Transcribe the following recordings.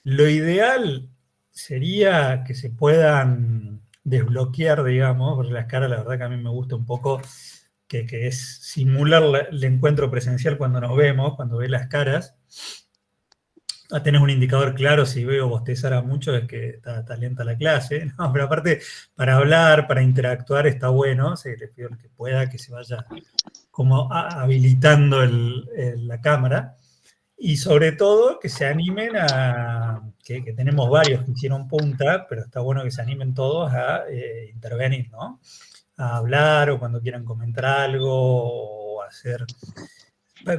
Lo ideal sería que se puedan desbloquear, digamos, porque las caras, la verdad que a mí me gusta un poco que es simular el encuentro presencial cuando nos vemos, cuando ves las caras. Tenés un indicador claro, si veo bostezar a mucho es que está lenta la clase, ¿no? Pero aparte, para hablar, para interactuar está bueno, les pido que pueda, que se vaya como habilitando la cámara, y sobre todo que se animen que tenemos varios que hicieron punta, pero está bueno que se animen todos a intervenir, ¿no? A hablar o cuando quieran comentar algo o hacer,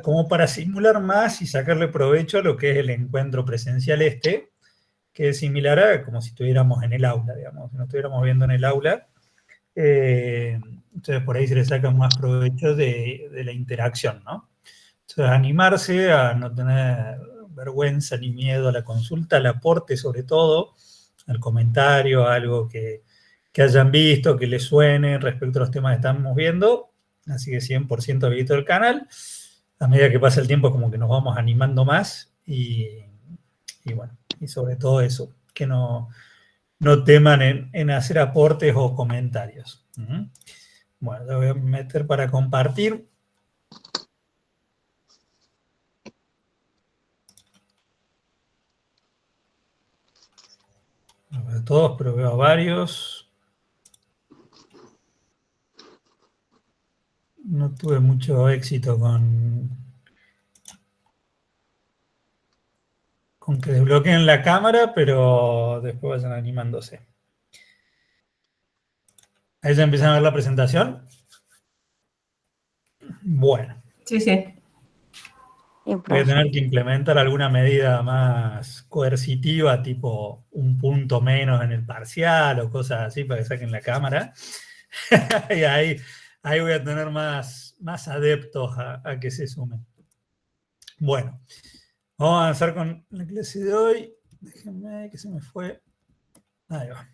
como para simular más y sacarle provecho a lo que es el encuentro presencial que es similar a como si estuviéramos en el aula, digamos, si nos estuviéramos viendo en el aula. Entonces por ahí se le saca más provecho de la interacción, ¿no? Entonces animarse a no tener vergüenza ni miedo a la consulta, al aporte sobre todo, al comentario, a algo que hayan visto, que les suene respecto a los temas que estamos viendo. Así que 100% habilito el canal. A medida que pasa el tiempo como que nos vamos animando más y bueno, y sobre todo eso, que no teman en hacer aportes o comentarios. Bueno, lo voy a meter para compartir. No veo a todos, pero veo a varios. No tuve mucho éxito con que desbloqueen la cámara, pero después vayan animándose. ¿Ahí ya empiezan a ver la presentación? Bueno. Sí, sí. Voy a tener que implementar alguna medida más coercitiva, tipo un punto menos en el parcial o cosas así para que saquen la cámara. Y ahí voy a tener más adeptos a que se sumen. Bueno, vamos a avanzar con la clase de hoy. Déjenme que se me fue. Ahí va.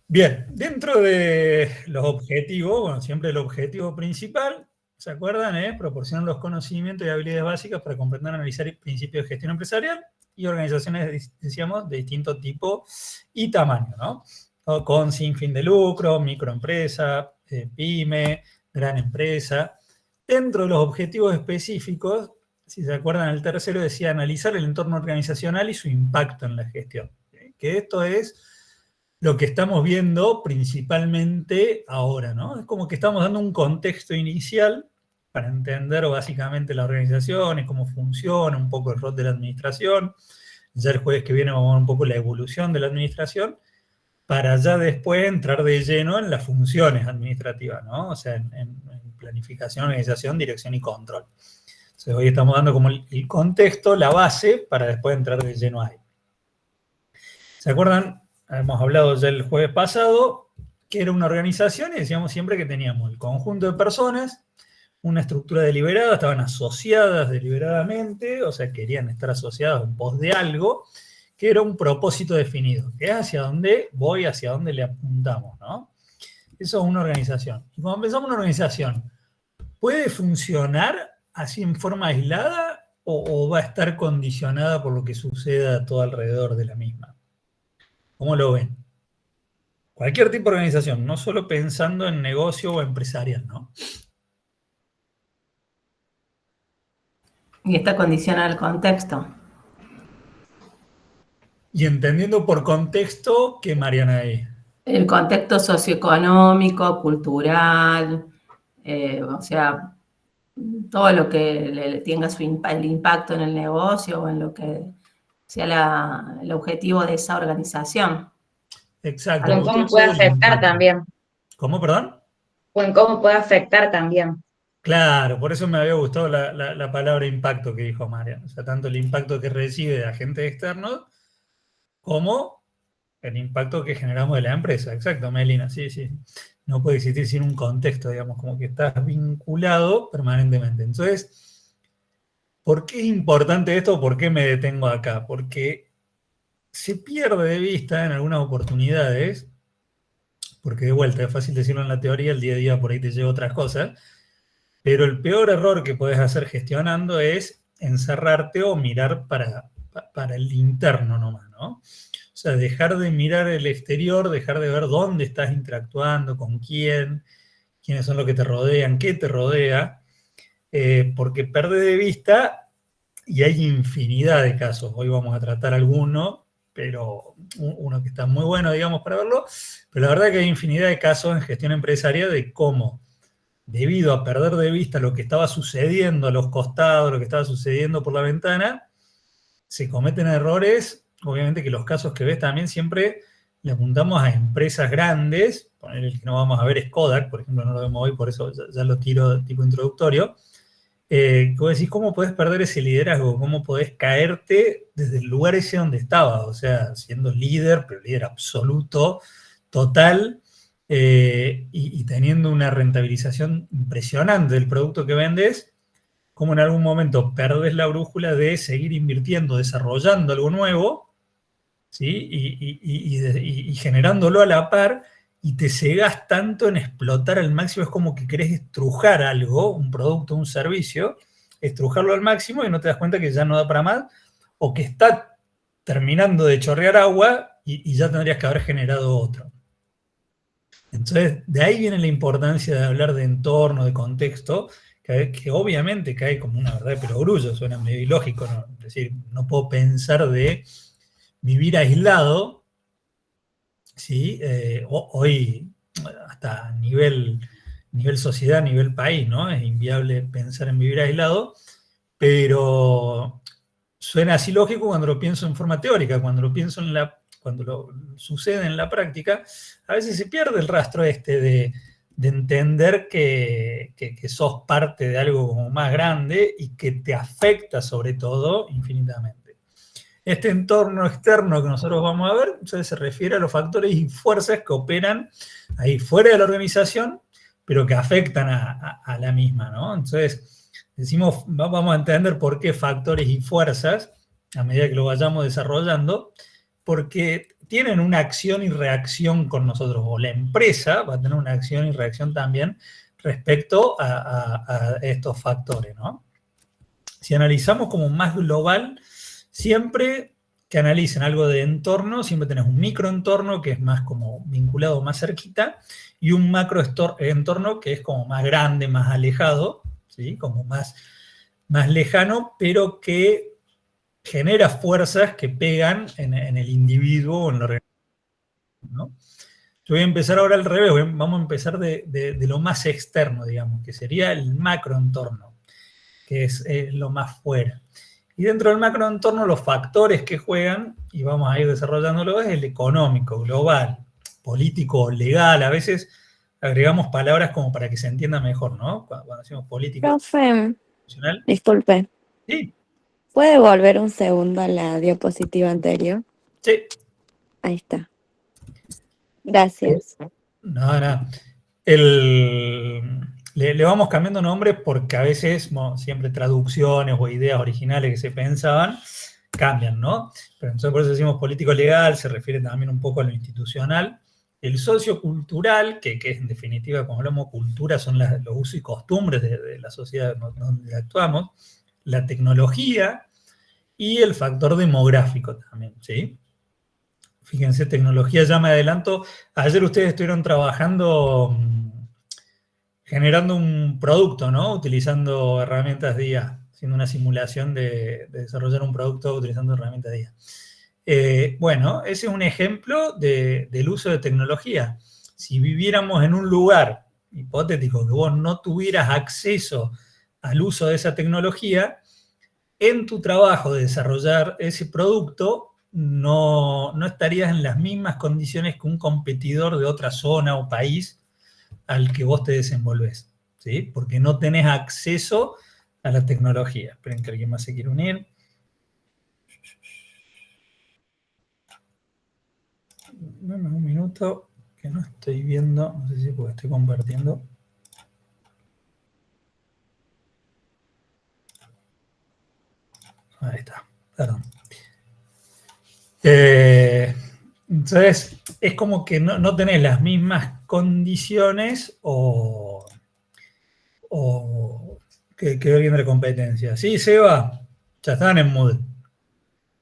Bien, dentro de los objetivos, bueno, siempre el objetivo principal, ¿se acuerdan? Proporcionar los conocimientos y habilidades básicas para comprender, analizar principios de gestión empresarial y organizaciones, decíamos, de distinto tipo y tamaño, ¿no? Con sin fin de lucro, microempresa, pyme, gran empresa. Dentro de los objetivos específicos, si se acuerdan, el tercero decía analizar el entorno organizacional y su impacto en la gestión. Que esto es lo que estamos viendo principalmente ahora, ¿no? Es como que estamos dando un contexto inicial para entender básicamente la organización y cómo funciona, un poco el rol de la administración. Ya el jueves que viene vamos a ver un poco la evolución de la administración, para ya después entrar de lleno en las funciones administrativas, ¿no? O sea, en planificación, organización, dirección y control. Entonces hoy estamos dando como el contexto, la base, para después entrar de lleno ahí. ¿Se acuerdan? Hemos hablado ya el jueves pasado, que era una organización y decíamos siempre que teníamos el conjunto de personas, una estructura deliberada, estaban asociadas deliberadamente, o sea, querían estar asociadas en pos de algo, que era un propósito definido, que es hacia dónde voy, hacia dónde le apuntamos, ¿no? Eso es una organización. Y cuando pensamos en una organización, ¿puede funcionar así en forma aislada o va a estar condicionada por lo que suceda a todo alrededor de la misma? ¿Cómo lo ven? Cualquier tipo de organización, no solo pensando en negocio o empresarial, ¿no? Y está condicionado el contexto. Y entendiendo por contexto, ¿qué, Mariana, ahí? El contexto socioeconómico, cultural, o sea, todo lo que le tenga el impacto en el negocio o en lo que sea el objetivo de esa organización. Exacto. En cómo puede afectar también. ¿Cómo, perdón? O en cómo puede afectar también. Claro, por eso me había gustado la palabra impacto que dijo Mariana. O sea, tanto el impacto que recibe de agentes externos como el impacto que generamos de la empresa. Exacto, Melina, sí. No puede existir sin un contexto, digamos, como que estás vinculado permanentemente. Entonces, ¿por qué es importante esto? ¿Por qué me detengo acá? Porque se pierde de vista en algunas oportunidades, porque de vuelta es fácil decirlo en la teoría, el día a día por ahí te lleva otras cosas, pero el peor error que puedes hacer gestionando es encerrarte o mirar para para el interno nomás, ¿no? O sea, dejar de mirar el exterior, dejar de ver dónde estás interactuando, con quién, quiénes son los que te rodean, qué te rodea, porque perdés de vista, y hay infinidad de casos. Hoy vamos a tratar alguno, pero uno que está muy bueno, digamos, para verlo, pero la verdad que hay infinidad de casos en gestión empresarial de cómo, debido a perder de vista lo que estaba sucediendo a los costados, lo que estaba sucediendo por la ventana, se cometen errores. Obviamente que los casos que ves también siempre le apuntamos a empresas grandes. El que no vamos a ver es Kodak, por ejemplo, no lo vemos hoy, por eso ya lo tiro tipo introductorio. Vos decís, ¿cómo podés perder ese liderazgo? ¿Cómo podés caerte desde el lugar ese donde estabas? O sea, siendo líder, pero líder absoluto, total, y teniendo una rentabilización impresionante del producto que vendes, cómo en algún momento perdés la brújula de seguir invirtiendo, desarrollando algo nuevo, ¿sí? Y generándolo a la par, y te cegás tanto en explotar al máximo. Es como que querés estrujar algo, un producto, un servicio, estrujarlo al máximo y no te das cuenta que ya no da para más, o que está terminando de chorrear agua y ya tendrías que haber generado otro. Entonces, de ahí viene la importancia de hablar de entorno, de contexto, que obviamente cae como una verdad de perogrullo, suena medio ilógico, ¿no? Es decir, no puedo pensar de vivir aislado, ¿sí? Hoy, hasta a nivel sociedad, a nivel país, ¿no? Es inviable pensar en vivir aislado, pero suena así lógico cuando lo pienso en forma teórica. Cuando lo pienso cuando lo sucede en la práctica, a veces se pierde el rastro de entender que sos parte de algo como más grande y que te afecta sobre todo infinitamente. Este entorno externo que nosotros vamos a ver, entonces se refiere a los factores y fuerzas que operan ahí fuera de la organización, pero que afectan a la misma, ¿no? Entonces, decimos, vamos a entender por qué factores y fuerzas, a medida que lo vayamos desarrollando, porque tienen una acción y reacción con nosotros, o la empresa va a tener una acción y reacción también respecto a estos factores, ¿no? Si analizamos como más global, siempre que analicen algo de entorno, siempre tenés un microentorno que es más como vinculado más cerquita, y un macroentorno que es como más grande, más alejado, ¿sí? Como más lejano, pero que genera fuerzas que pegan en el individuo o en la organización, ¿no? Yo voy a empezar ahora al revés, vamos a empezar de lo más externo, digamos, que sería el macroentorno, que es lo más fuera. Y dentro del macroentorno, los factores que juegan, y vamos a ir desarrollándolo, es el económico, global, político, legal. A veces agregamos palabras como para que se entienda mejor, ¿no? Cuando decimos político. Profe, Nacional. disculpe. Sí. ¿Puede volver un segundo a la diapositiva anterior? Sí. Ahí está. Gracias. No. Le vamos cambiando nombres porque a veces siempre traducciones o ideas originales que se pensaban cambian, ¿no? Pero entonces por eso decimos político legal, se refiere también un poco a lo institucional. El sociocultural, que es en definitiva, como hablamos, cultura, son los usos y costumbres de la sociedad donde actuamos. La tecnología y el factor demográfico también, ¿sí? Fíjense, tecnología, ya me adelanto. Ayer ustedes estuvieron trabajando, generando un producto, ¿no? Utilizando herramientas de IA, haciendo una simulación de desarrollar un producto utilizando herramientas de IA. Bueno, ese es un ejemplo del uso de tecnología. Si viviéramos en un lugar hipotético que vos no tuvieras acceso al uso de esa tecnología, en tu trabajo de desarrollar ese producto no estarías en las mismas condiciones que un competidor de otra zona o país al que vos te desenvolvés, ¿sí? Porque no tenés acceso a la tecnología. Esperen que alguien más se quiere unir. Dame un minuto, que no estoy viendo, no sé si porque estoy compartiendo. Ahí está, perdón. Entonces, es como que no tenés las mismas condiciones o que alguien de competencia. Sí, Seba, ya están en mood.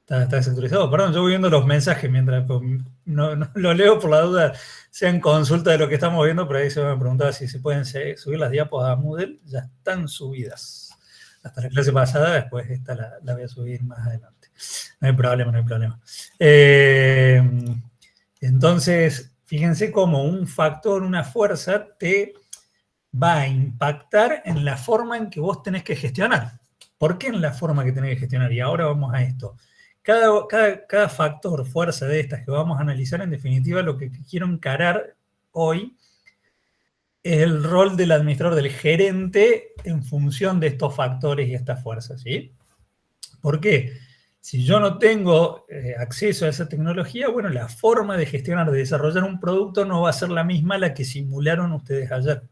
Está desactualizado. Perdón, yo voy viendo los mensajes mientras pues, no lo leo por la duda, sean consulta de lo que estamos viendo, pero ahí se me preguntaba si se pueden subir las diapos a Moodle. Ya están subidas. Hasta la clase pasada, después esta la voy a subir más adelante. No hay problema, no hay problema. Entonces, fíjense cómo un factor, una fuerza, te va a impactar en la forma en que vos tenés que gestionar. ¿Por qué en la forma que tenés que gestionar? Y ahora vamos a esto. Cada factor, fuerza de estas que vamos a analizar, en definitiva, lo que quiero encarar hoy es el rol del administrador, del gerente, en función de estos factores y estas fuerzas, ¿sí? ¿Por qué? Si yo no tengo acceso a esa tecnología, bueno, la forma de gestionar, de desarrollar un producto no va a ser la misma a la que simularon ustedes ayer.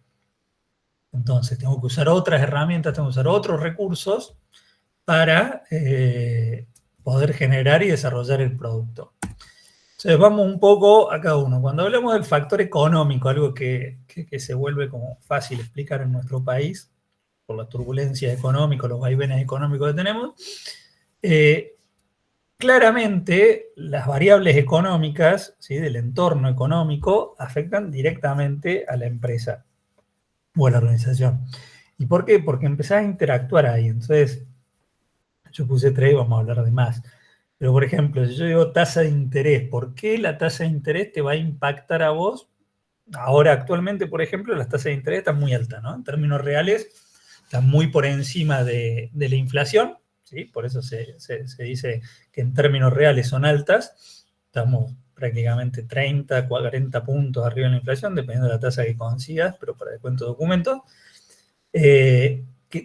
Entonces, tengo que usar otras herramientas, tengo que usar otros recursos para poder generar y desarrollar el producto. Entonces, vamos un poco a cada uno. Cuando hablamos del factor económico, algo que se vuelve como fácil explicar en nuestro país, por la turbulencia económica, los vaivenes económicos que tenemos, claramente las variables económicas, ¿sí?, del entorno económico afectan directamente a la empresa o a la organización. ¿Y por qué? Porque empezás a interactuar ahí. Entonces, yo puse 3, vamos a hablar de más. Pero, por ejemplo, si yo digo tasa de interés, ¿por qué la tasa de interés te va a impactar a vos? Ahora, actualmente, por ejemplo, las tasas de interés están muy altas, ¿no? En términos reales, están muy por encima de la inflación, ¿sí? Por eso se dice que en términos reales son altas. Estamos prácticamente 30, 40 puntos arriba de la inflación, dependiendo de la tasa que consigas, pero para descuento de documentos.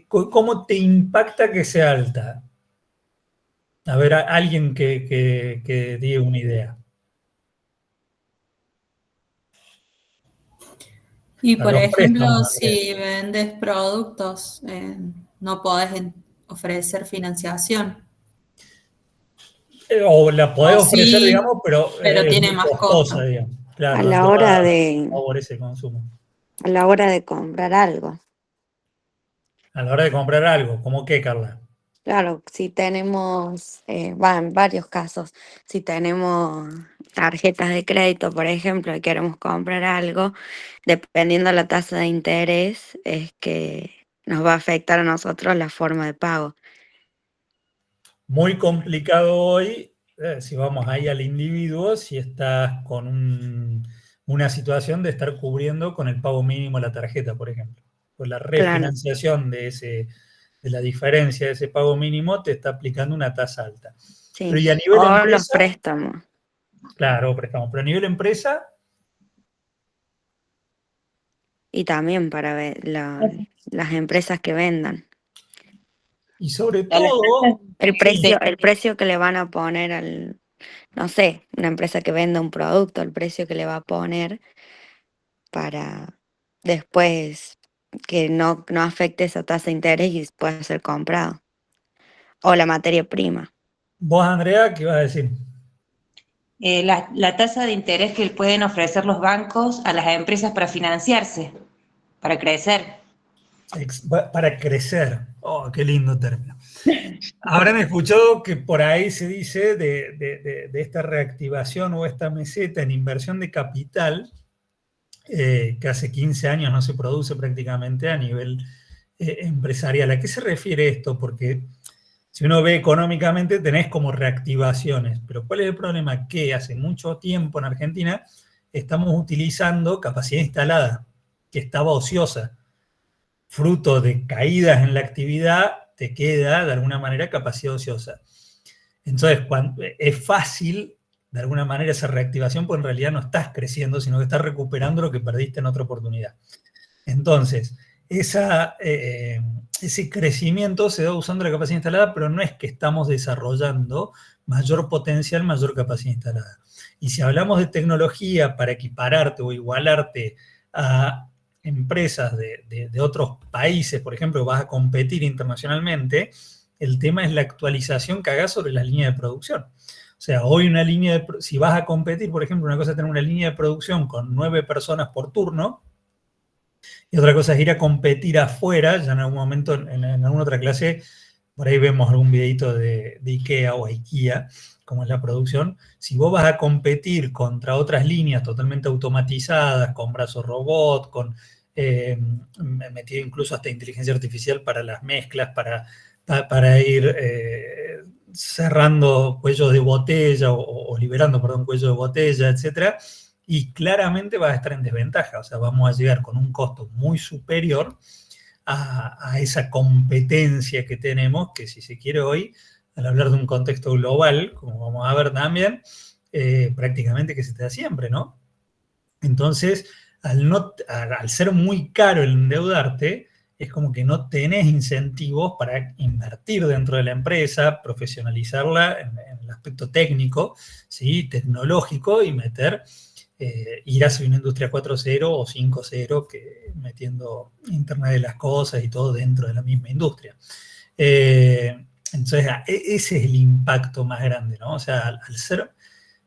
¿Cómo te impacta que sea alta? A ver, alguien que diga una idea. Y por ejemplo, si vendes productos, no podés ofrecer financiación. O la podés ofrecer, sí, digamos, pero tiene más costosa, digamos. Claro, a la hora favorece el consumo. A la hora de comprar algo. A la hora de comprar algo, ¿cómo qué, Carla? Claro, si tenemos, en varios casos, si tenemos tarjetas de crédito, por ejemplo, y queremos comprar algo, dependiendo de la tasa de interés, es que nos va a afectar a nosotros la forma de pago. Muy complicado hoy, si vamos ahí al individuo, si estás con una situación de estar cubriendo con el pago mínimo la tarjeta, por ejemplo. Pues la refinanciación, claro, de la diferencia de ese pago mínimo te está aplicando una tasa alta. Sí. Pero y a nivel empresa, los préstamos. Claro, préstamos. Pero a nivel empresa. Y también para ver las empresas que vendan. Y sobre todo, el precio que le van a poner no sé, una empresa que venda un producto, el precio que le va a poner para después que no afecte esa tasa de interés y pueda ser comprado. O la materia prima. Vos, Andrea, ¿qué ibas a decir? La tasa de interés que pueden ofrecer los bancos a las empresas para financiarse, para crecer. Para crecer. Oh, qué lindo término. Habrán escuchado que por ahí se dice de esta reactivación o esta meseta en inversión de capital, que hace 15 años no se produce prácticamente a nivel empresarial. ¿A qué se refiere esto? Porque si uno ve económicamente tenés como reactivaciones, pero ¿cuál es el problema? Que hace mucho tiempo en Argentina estamos utilizando capacidad instalada, que estaba ociosa. Fruto de caídas en la actividad, te queda de alguna manera capacidad ociosa. Entonces, es fácil, de alguna manera, esa reactivación, porque en realidad no estás creciendo, sino que estás recuperando lo que perdiste en otra oportunidad. Entonces, ese crecimiento se da usando la capacidad instalada, pero no es que estamos desarrollando mayor potencial, mayor capacidad instalada. Y si hablamos de tecnología para equipararte o igualarte a empresas de otros países, por ejemplo, vas a competir internacionalmente, el tema es la actualización que hagas sobre las líneas de producción. O sea, hoy si vas a competir, por ejemplo, una cosa es tener una línea de producción con 9 personas por turno, y otra cosa es ir a competir afuera. Ya en algún momento, en alguna otra clase, por ahí vemos algún videito de IKEA o IKEA, como es la producción. Si vos vas a competir contra otras líneas totalmente automatizadas, con brazos robot, metido incluso hasta inteligencia artificial para las mezclas, para ir cerrando cuellos de botella o liberando, perdón, cuellos de botella, etcétera, y claramente vas a estar en desventaja. O sea, vamos a llegar con un costo muy superior a esa competencia que tenemos, que si se quiere hoy, al hablar de un contexto global, como vamos a ver también, prácticamente que se te da siempre, ¿no? Entonces, al ser muy caro el endeudarte, es como que no tenés incentivos para invertir dentro de la empresa, profesionalizarla en el aspecto técnico, ¿sí? Tecnológico, y ir hacia una industria 4.0 o 5.0, metiendo Internet de las cosas y todo dentro de la misma industria. Entonces, ese es el impacto más grande, ¿no? O sea, al ser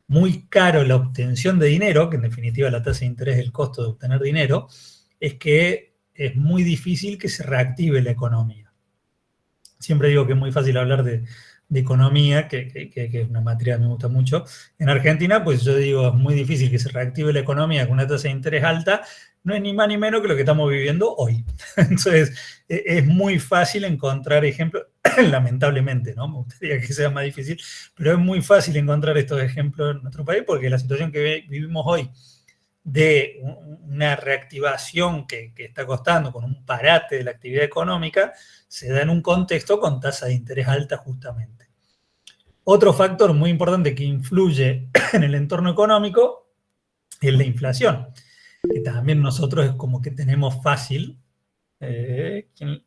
muy caro la obtención de dinero, que en definitiva la tasa de interés es el costo de obtener dinero, es que es muy difícil que se reactive la economía. Siempre digo que es muy fácil hablar de economía, que es una materia que me gusta mucho. En Argentina, pues yo digo, es muy difícil que se reactive la economía con una tasa de interés alta, no es ni más ni menos que lo que estamos viviendo hoy. Entonces, es muy fácil encontrar ejemplos, lamentablemente, ¿no? Me gustaría que sea más difícil, pero es muy fácil encontrar estos ejemplos en nuestro país, porque la situación que vivimos hoy de una reactivación que está costando, con un parate de la actividad económica, se da en un contexto con tasa de interés alta justamente. Otro factor muy importante que influye en el entorno económico es la inflación, que también nosotros es como que tenemos fácil. Alguien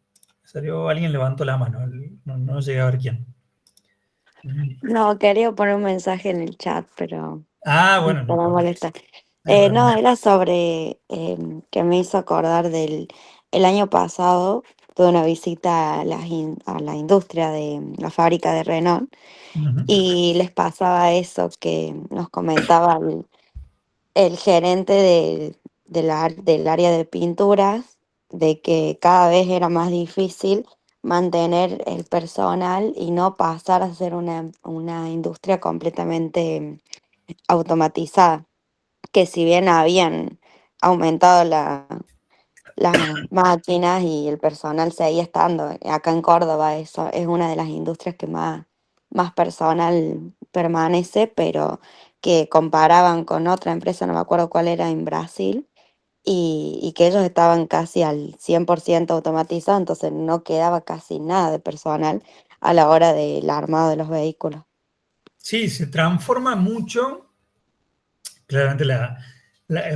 levantó la mano, no llegué a ver quién. No, quería poner un mensaje en el chat, pero Bueno, no me molesta. no, No, era sobre que me hizo acordar el año pasado, tuve una visita a la industria de la fábrica de Renault, y les pasaba eso que nos comentaba el gerente del área de pinturas, de que cada vez era más difícil mantener el personal y no pasar a ser una industria completamente automatizada, que si bien habían aumentado las máquinas y el personal seguía estando, acá en Córdoba eso es una de las industrias que más personal permanece, pero que comparaban con otra empresa, no me acuerdo cuál era, en Brasil, y que ellos estaban casi al 100% automatizados, entonces no quedaba casi nada de personal a la hora del armado de los vehículos. Sí, se transforma mucho. Claramente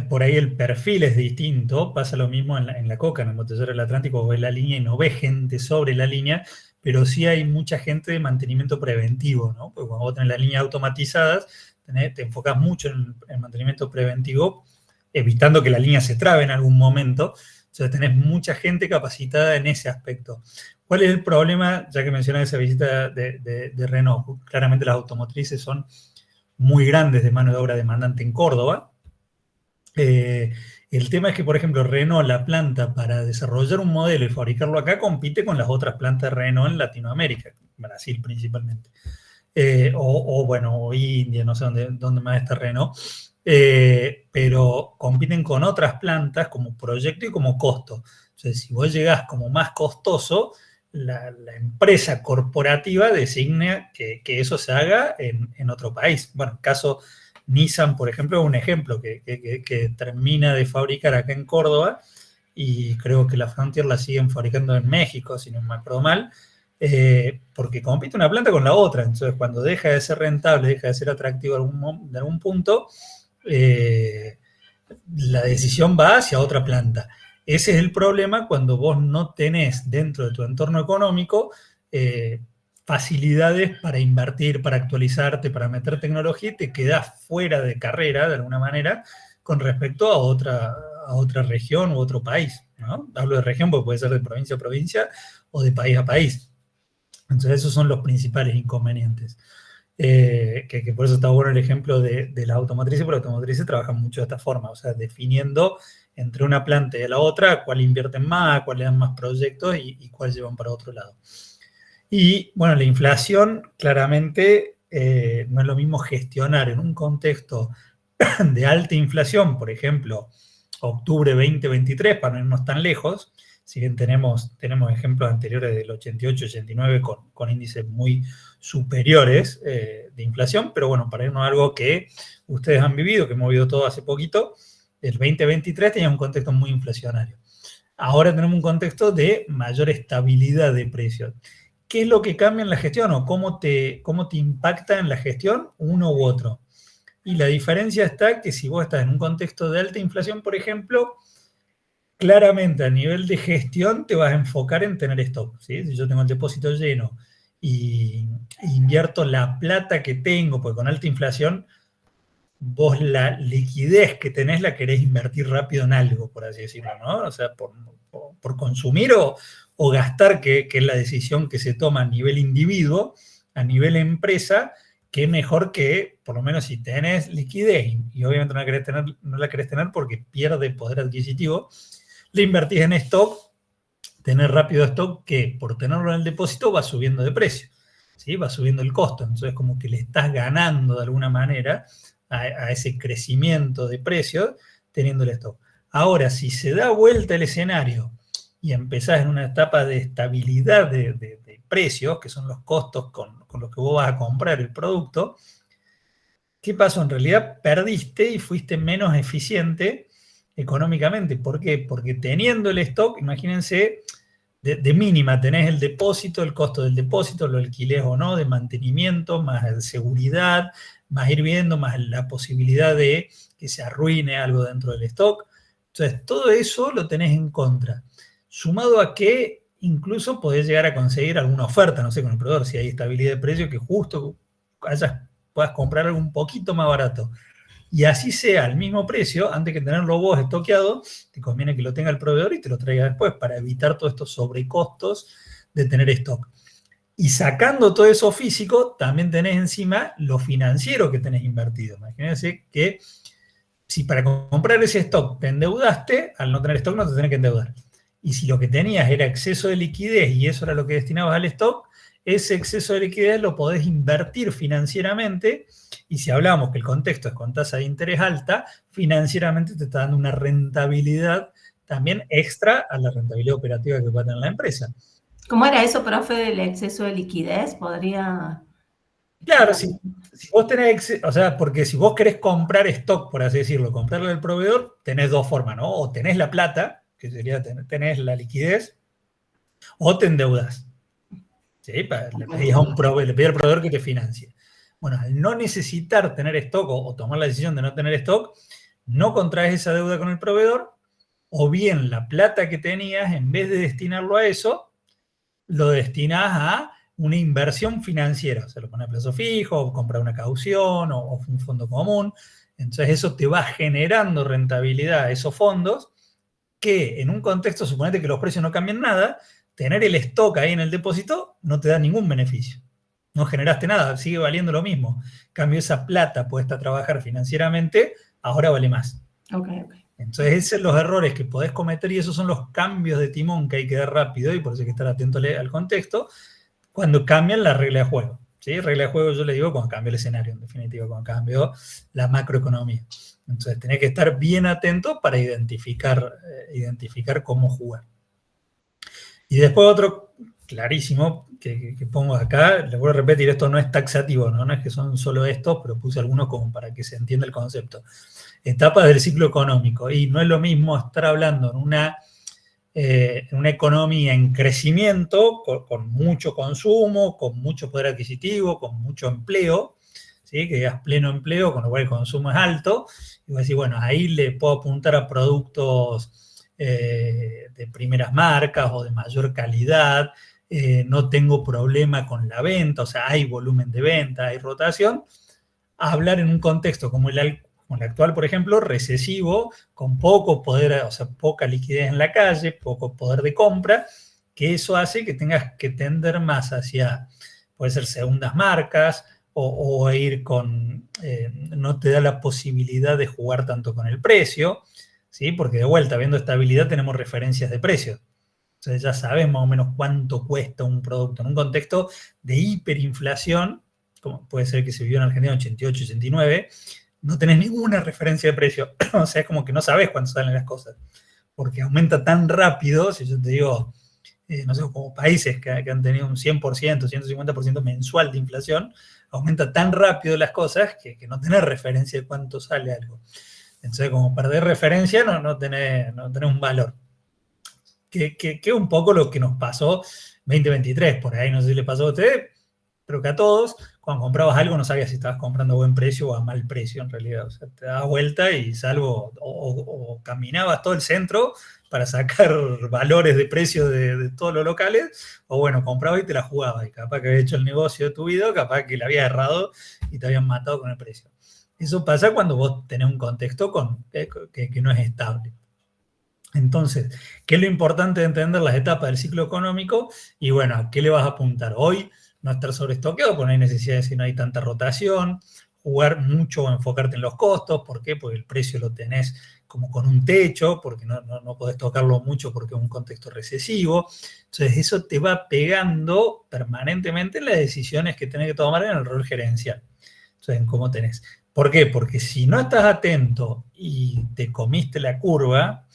por ahí el perfil es distinto. Pasa lo mismo en la Coca, en el Botellero del Atlántico, ves la línea y no ves gente sobre la línea, pero sí hay mucha gente de mantenimiento preventivo, ¿no? Porque cuando vos tenés las líneas automatizadas, te enfocás mucho en el mantenimiento preventivo, evitando que la línea se trabe en algún momento. Entonces tenés mucha gente capacitada en ese aspecto. ¿Cuál es el problema? Ya que mencionas esa visita de Renault, claramente las automotrices son muy grandes de mano de obra demandante en Córdoba. El tema es que, por ejemplo, Renault, la planta para desarrollar un modelo y fabricarlo acá, compite con las otras plantas de Renault en Latinoamérica, Brasil principalmente. O India, no sé dónde más está Renault. Pero compiten con otras plantas como proyecto y como costo. Entonces, si vos llegás como más costoso, la empresa corporativa designa que eso se haga en otro país. Bueno, el caso Nissan, por ejemplo, es un ejemplo que termina de fabricar acá en Córdoba, y creo que la Frontier la siguen fabricando en México, si no me acuerdo mal, porque compite una planta con la otra. Entonces, cuando deja de ser rentable, deja de ser atractivo de algún punto, la decisión va hacia otra planta. Ese es el problema cuando vos no tenés dentro de tu entorno económico facilidades para invertir, para actualizarte, para meter tecnología, y te quedás fuera de carrera, de alguna manera, con respecto a otra región u otro país, ¿no? Hablo de región porque puede ser de provincia a provincia o de país a país. Entonces esos son los principales inconvenientes. Que por eso está bueno el ejemplo de las automotrices, porque las automotrices trabajan mucho de esta forma, o sea, definiendo entre una planta y la otra cuál invierten más, cuál le dan más proyectos y cuál llevan para otro lado. Y bueno, la inflación claramente no es lo mismo gestionar en un contexto de alta inflación, por ejemplo, octubre 2023, para no irnos tan lejos, si bien tenemos ejemplos anteriores del 88, 89 con índices muy superiores de inflación, pero bueno, para irnos a algo que ustedes han vivido, que hemos vivido todo hace poquito, el 2023 tenía un contexto muy inflacionario. Ahora tenemos un contexto de mayor estabilidad de precios. ¿Qué es lo que cambia en la gestión o cómo te impacta en la gestión uno u otro? Y la diferencia está que si vos estás en un contexto de alta inflación, por ejemplo, claramente a nivel de gestión te vas a enfocar en tener stock, ¿sí? Si yo tengo el depósito lleno y invierto la plata que tengo, porque con alta inflación vos la liquidez que tenés la querés invertir rápido en algo, por así decirlo, ¿no? O sea, por consumir o gastar, que es la decisión que se toma a nivel individuo, a nivel empresa, que mejor que, por lo menos si tenés liquidez, y obviamente no la querés tener porque pierde poder adquisitivo, le invertís en stock, tener rápido stock que por tenerlo en el depósito va subiendo de precio, ¿sí? Va subiendo el costo, entonces como que le estás ganando de alguna manera a ese crecimiento de precios teniendo el stock. Ahora, si se da vuelta el escenario y empezás en una etapa de estabilidad de precios, que son los costos con los que vos vas a comprar el producto, ¿qué pasó? En realidad perdiste y fuiste menos eficiente económicamente. ¿Por qué? Porque teniendo el stock, imagínense, de mínima tenés el depósito, el costo del depósito, lo alquilés o no, de mantenimiento, más seguridad, más ir viendo, más la posibilidad de que se arruine algo dentro del stock. Entonces, todo eso lo tenés en contra. Sumado a que incluso podés llegar a conseguir alguna oferta, no sé, con el proveedor, si hay estabilidad de precio, que justo puedas comprar algo un poquito más barato. Y así sea al mismo precio, antes que tenerlo vos estoqueado, te conviene que lo tenga el proveedor y te lo traiga después para evitar todos estos sobrecostos de tener stock. Y sacando todo eso físico, también tenés encima lo financiero que tenés invertido. Imagínense que si para comprar ese stock te endeudaste, al no tener stock no te tenés que endeudar. Y si lo que tenías era exceso de liquidez y eso era lo que destinabas al stock, ese exceso de liquidez lo podés invertir financieramente, y si hablamos que el contexto es con tasa de interés alta, financieramente te está dando una rentabilidad también extra a la rentabilidad operativa que puede tener la empresa. ¿Cómo era eso, profe, del exceso de liquidez? ¿Podría...? Claro, si vos tenés, o sea, porque si vos querés comprar stock, por así decirlo, comprarlo del proveedor, tenés dos formas, ¿no? O tenés la plata, que sería tenés la liquidez, o te endeudas. ¿Sí? Le pedís al proveedor que te financie. Bueno, al no necesitar tener stock o tomar la decisión de no tener stock, no contraes esa deuda con el proveedor, o bien la plata que tenías, en vez de destinarlo a eso, lo destinás a una inversión financiera, o sea, lo pones a plazo fijo, o comprar una caución, o un fondo común. Entonces eso te va generando rentabilidad a esos fondos, que en un contexto, suponete que los precios no cambian nada, tener el stock ahí en el depósito no te da ningún beneficio. No generaste nada, sigue valiendo lo mismo. En cambio, esa plata puesta a trabajar financieramente, ahora vale más. Okay. Entonces, esos son los errores que podés cometer y esos son los cambios de timón que hay que dar rápido, y por eso hay que estar atento al contexto, cuando cambian la regla de juego. ¿Sí? Regla de juego yo le digo cuando cambia el escenario, en definitiva, cuando cambió la macroeconomía. Entonces, tenés que estar bien atento para identificar cómo jugar. Y después otro clarísimo que pongo acá, les voy a repetir, esto no es taxativo, ¿no? No es que son solo estos, pero puse algunos como para que se entienda el concepto. Etapas del ciclo económico, y no es lo mismo estar hablando en una economía en crecimiento, con mucho consumo, con mucho poder adquisitivo, con mucho empleo, ¿sí? Que digas pleno empleo, con lo cual el consumo es alto, y voy a decir, bueno, ahí le puedo apuntar a productos de primeras marcas o de mayor calidad, no tengo problema con la venta, o sea, hay volumen de venta, hay rotación. A hablar en un contexto como el actual, por ejemplo, recesivo, con poco poder, o sea, poca liquidez en la calle, poco poder de compra, que eso hace que tengas que tender más hacia, puede ser segundas marcas, o ir con, no te da la posibilidad de jugar tanto con el precio, ¿sí? Porque de vuelta, viendo estabilidad, tenemos referencias de precios. Entonces ya sabes más o menos cuánto cuesta un producto. En un contexto de hiperinflación, como puede ser que se vivió en Argentina en 88, 89, no tenés ninguna referencia de precio. O sea, es como que no sabes cuánto salen las cosas. Porque aumenta tan rápido, si yo te digo, no sé, como países que han tenido un 100%, 150% mensual de inflación, aumenta tan rápido las cosas que no tenés referencia de cuánto sale algo. Entonces, como perder referencia, no tenés un valor. Que es un poco lo que nos pasó 2023, por ahí no sé si le pasó a ustedes, pero que a todos, cuando comprabas algo no sabías si estabas comprando a buen precio o a mal precio en realidad. O sea, te dabas vuelta y salvo, o caminabas todo el centro para sacar valores de precio de todos los locales, o bueno, comprabas y te la jugabas, y capaz que habías hecho el negocio de tu vida, capaz que le habías errado y te habían matado con el precio. Eso pasa cuando vos tenés un contexto que no es estable. Entonces, ¿qué es lo importante de entender las etapas del ciclo económico? Y bueno, ¿a qué le vas a apuntar? Hoy no estar sobreestoqueado, porque no hay necesidad, si no hay tanta rotación, jugar mucho o enfocarte en los costos. ¿Por qué? Porque el precio lo tenés como con un techo, porque no podés tocarlo mucho porque es un contexto recesivo. Entonces, eso te va pegando permanentemente en las decisiones que tenés que tomar en el rol gerencial. Entonces, en cómo tenés. ¿Por qué? Porque si no estás atento y te comiste la curva,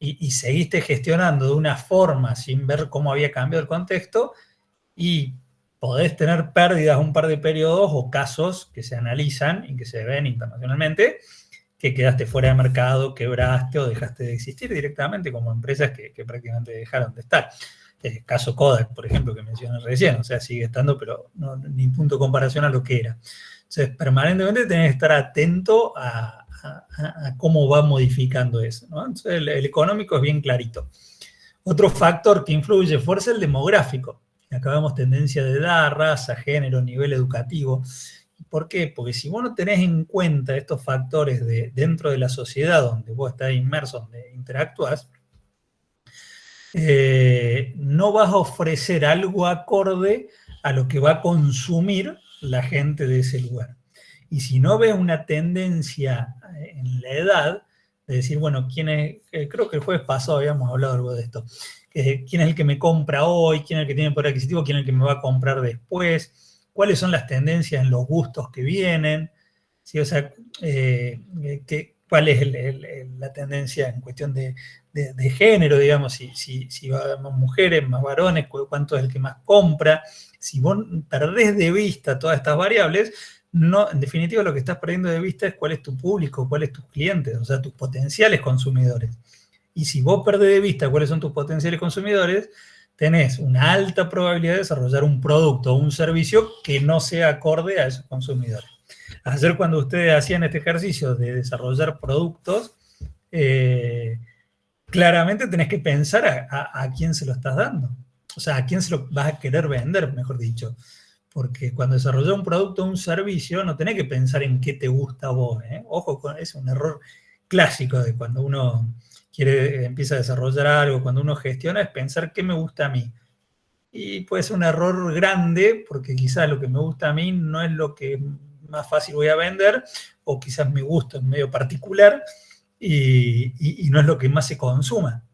y seguiste gestionando de una forma sin ver cómo había cambiado el contexto, y podés tener pérdidas un par de periodos o casos que se analizan y que se ven internacionalmente, que quedaste fuera de mercado, quebraste o dejaste de existir directamente, como empresas que prácticamente dejaron de estar. Caso Kodak, por ejemplo, que mencioné recién, o sea, sigue estando, pero no, ni punto de comparación a lo que era. Entonces, permanentemente tenés que estar atento a cómo va modificando eso, ¿no? Entonces, el económico es bien clarito. Otro factor que influye fuerza es el demográfico. Acá vemos tendencia de edad, raza, género, nivel educativo. ¿Por qué? Porque si vos no tenés en cuenta estos factores dentro de la sociedad donde vos estás inmerso, donde interactúas, no vas a ofrecer algo acorde a lo que va a consumir la gente de ese lugar. Y si no ves una tendencia en la edad, de decir, bueno, ¿quién es? Creo que el jueves pasado habíamos hablado algo de esto. ¿Quién es el que me compra hoy? ¿Quién es el que tiene poder adquisitivo? ¿Quién es el que me va a comprar después? ¿Cuáles son las tendencias en los gustos que vienen? ¿Sí? O sea, ¿cuál es la tendencia en cuestión de género, digamos? Si va más mujeres, más varones, cuánto es el que más compra. Si vos perdés de vista todas estas variables, no, en definitiva lo que estás perdiendo de vista es cuál es tu público, cuáles tus clientes, o sea, tus potenciales consumidores. Y si vos perdés de vista cuáles son tus potenciales consumidores, tenés una alta probabilidad de desarrollar un producto o un servicio que no sea acorde a esos consumidores. Ayer cuando ustedes hacían este ejercicio de desarrollar productos, claramente tenés que pensar a quién se lo estás dando. O sea, a quién se lo vas a querer vender, mejor dicho. Porque cuando desarrollas un producto o un servicio, no tenés que pensar en qué te gusta a vos. Ojo, es un error clásico de cuando uno empieza a desarrollar algo, cuando uno gestiona, es pensar qué me gusta a mí. Y puede ser un error grande, porque quizás lo que me gusta a mí no es lo que más fácil voy a vender, o quizás mi gusto es medio particular y no es lo que más se consuma.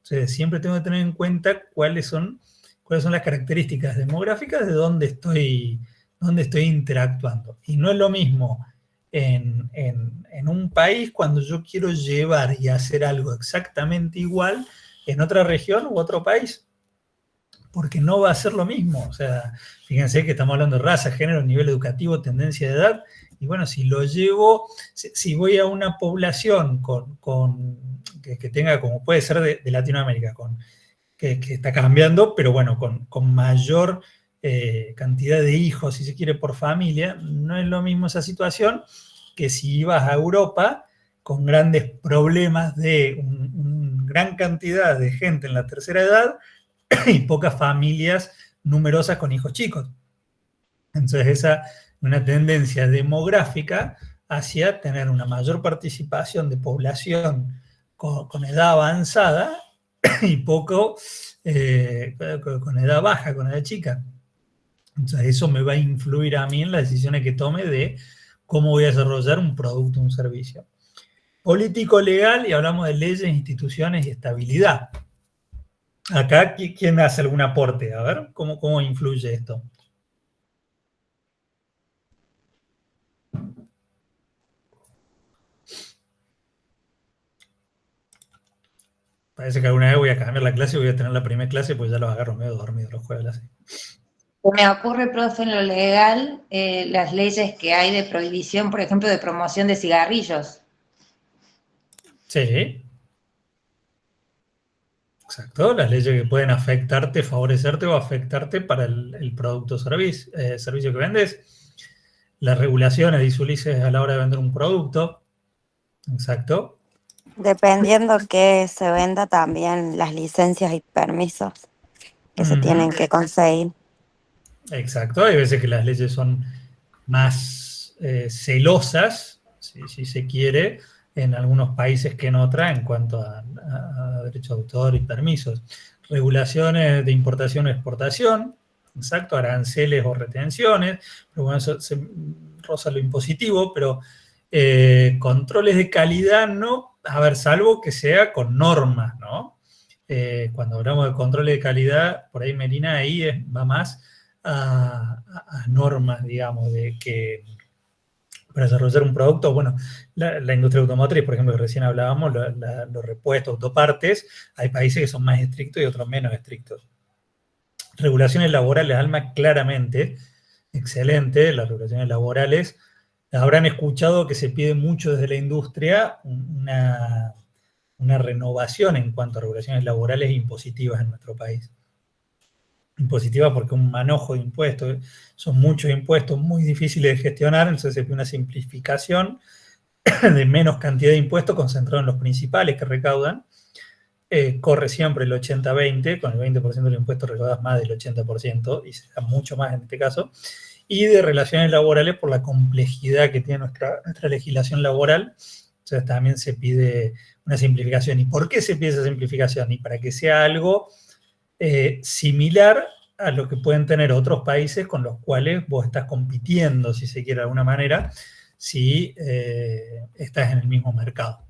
Entonces, siempre tengo que tener en cuenta cuáles son las características demográficas de dónde estoy interactuando. Y no es lo mismo en un país cuando yo quiero llevar y hacer algo exactamente igual en otra región u otro país, porque no va a ser lo mismo. O sea, fíjense que estamos hablando de raza, género, nivel educativo, tendencia de edad, y bueno, si lo llevo, si voy a una población que tenga, como puede ser de Latinoamérica, que está cambiando, pero bueno, con mayor cantidad de hijos, si se quiere, por familia, no es lo mismo esa situación que si ibas a Europa con grandes problemas de una gran cantidad de gente en la tercera edad y pocas familias numerosas con hijos chicos. Entonces, esa es una tendencia demográfica hacia tener una mayor participación de población con edad avanzada y poco con edad baja, con edad chica. Entonces eso me va a influir a mí en las decisiones que tome de cómo voy a desarrollar un producto o un servicio. Político legal, y hablamos de leyes, instituciones y estabilidad. Acá, ¿quién hace algún aporte? A ver, ¿cómo influye esto? Parece que alguna vez voy a cambiar la clase y voy a tener la primera clase, pues ya los agarro medio dormidos los jueves. Así. Me ocurre, profe, en lo legal, las leyes que hay de prohibición, por ejemplo, de promoción de cigarrillos. Sí. Exacto, las leyes que pueden afectarte, favorecerte o afectarte para el producto o servicio que vendes. Las regulaciones, dice Ulises, a la hora de vender un producto. Exacto. Dependiendo que se venda también las licencias y permisos que se tienen que conseguir. Exacto, hay veces que las leyes son más celosas, si se quiere, en algunos países que en otras en cuanto a derecho de autor y permisos. Regulaciones de importación o exportación, exacto, aranceles o retenciones, pero bueno, eso se roza lo impositivo, pero controles de calidad no, a ver, salvo que sea con normas, ¿no? Cuando hablamos de controles de calidad, por ahí Melina, ahí va más a normas, digamos, de que para desarrollar un producto, bueno, la industria automotriz, por ejemplo, que recién hablábamos, los repuestos, autopartes, hay países que son más estrictos y otros menos estrictos. Regulaciones laborales, Alma, claramente, excelente, las regulaciones laborales, habrán escuchado que se pide mucho desde la industria una renovación en cuanto a regulaciones laborales e impositivas en nuestro país. Impositiva porque un manojo de impuestos, son muchos impuestos muy difíciles de gestionar, entonces se pide una simplificación de menos cantidad de impuestos concentrado en los principales que recaudan. Corre siempre el 80-20, con el 20% de los impuestos recaudados más del 80%, y se da mucho más en este caso, y de relaciones laborales por la complejidad que tiene nuestra legislación laboral, entonces también se pide una simplificación. ¿Y por qué se pide esa simplificación? Y para que sea algo similar a lo que pueden tener otros países con los cuales vos estás compitiendo, si se quiere de alguna manera, si estás en el mismo mercado.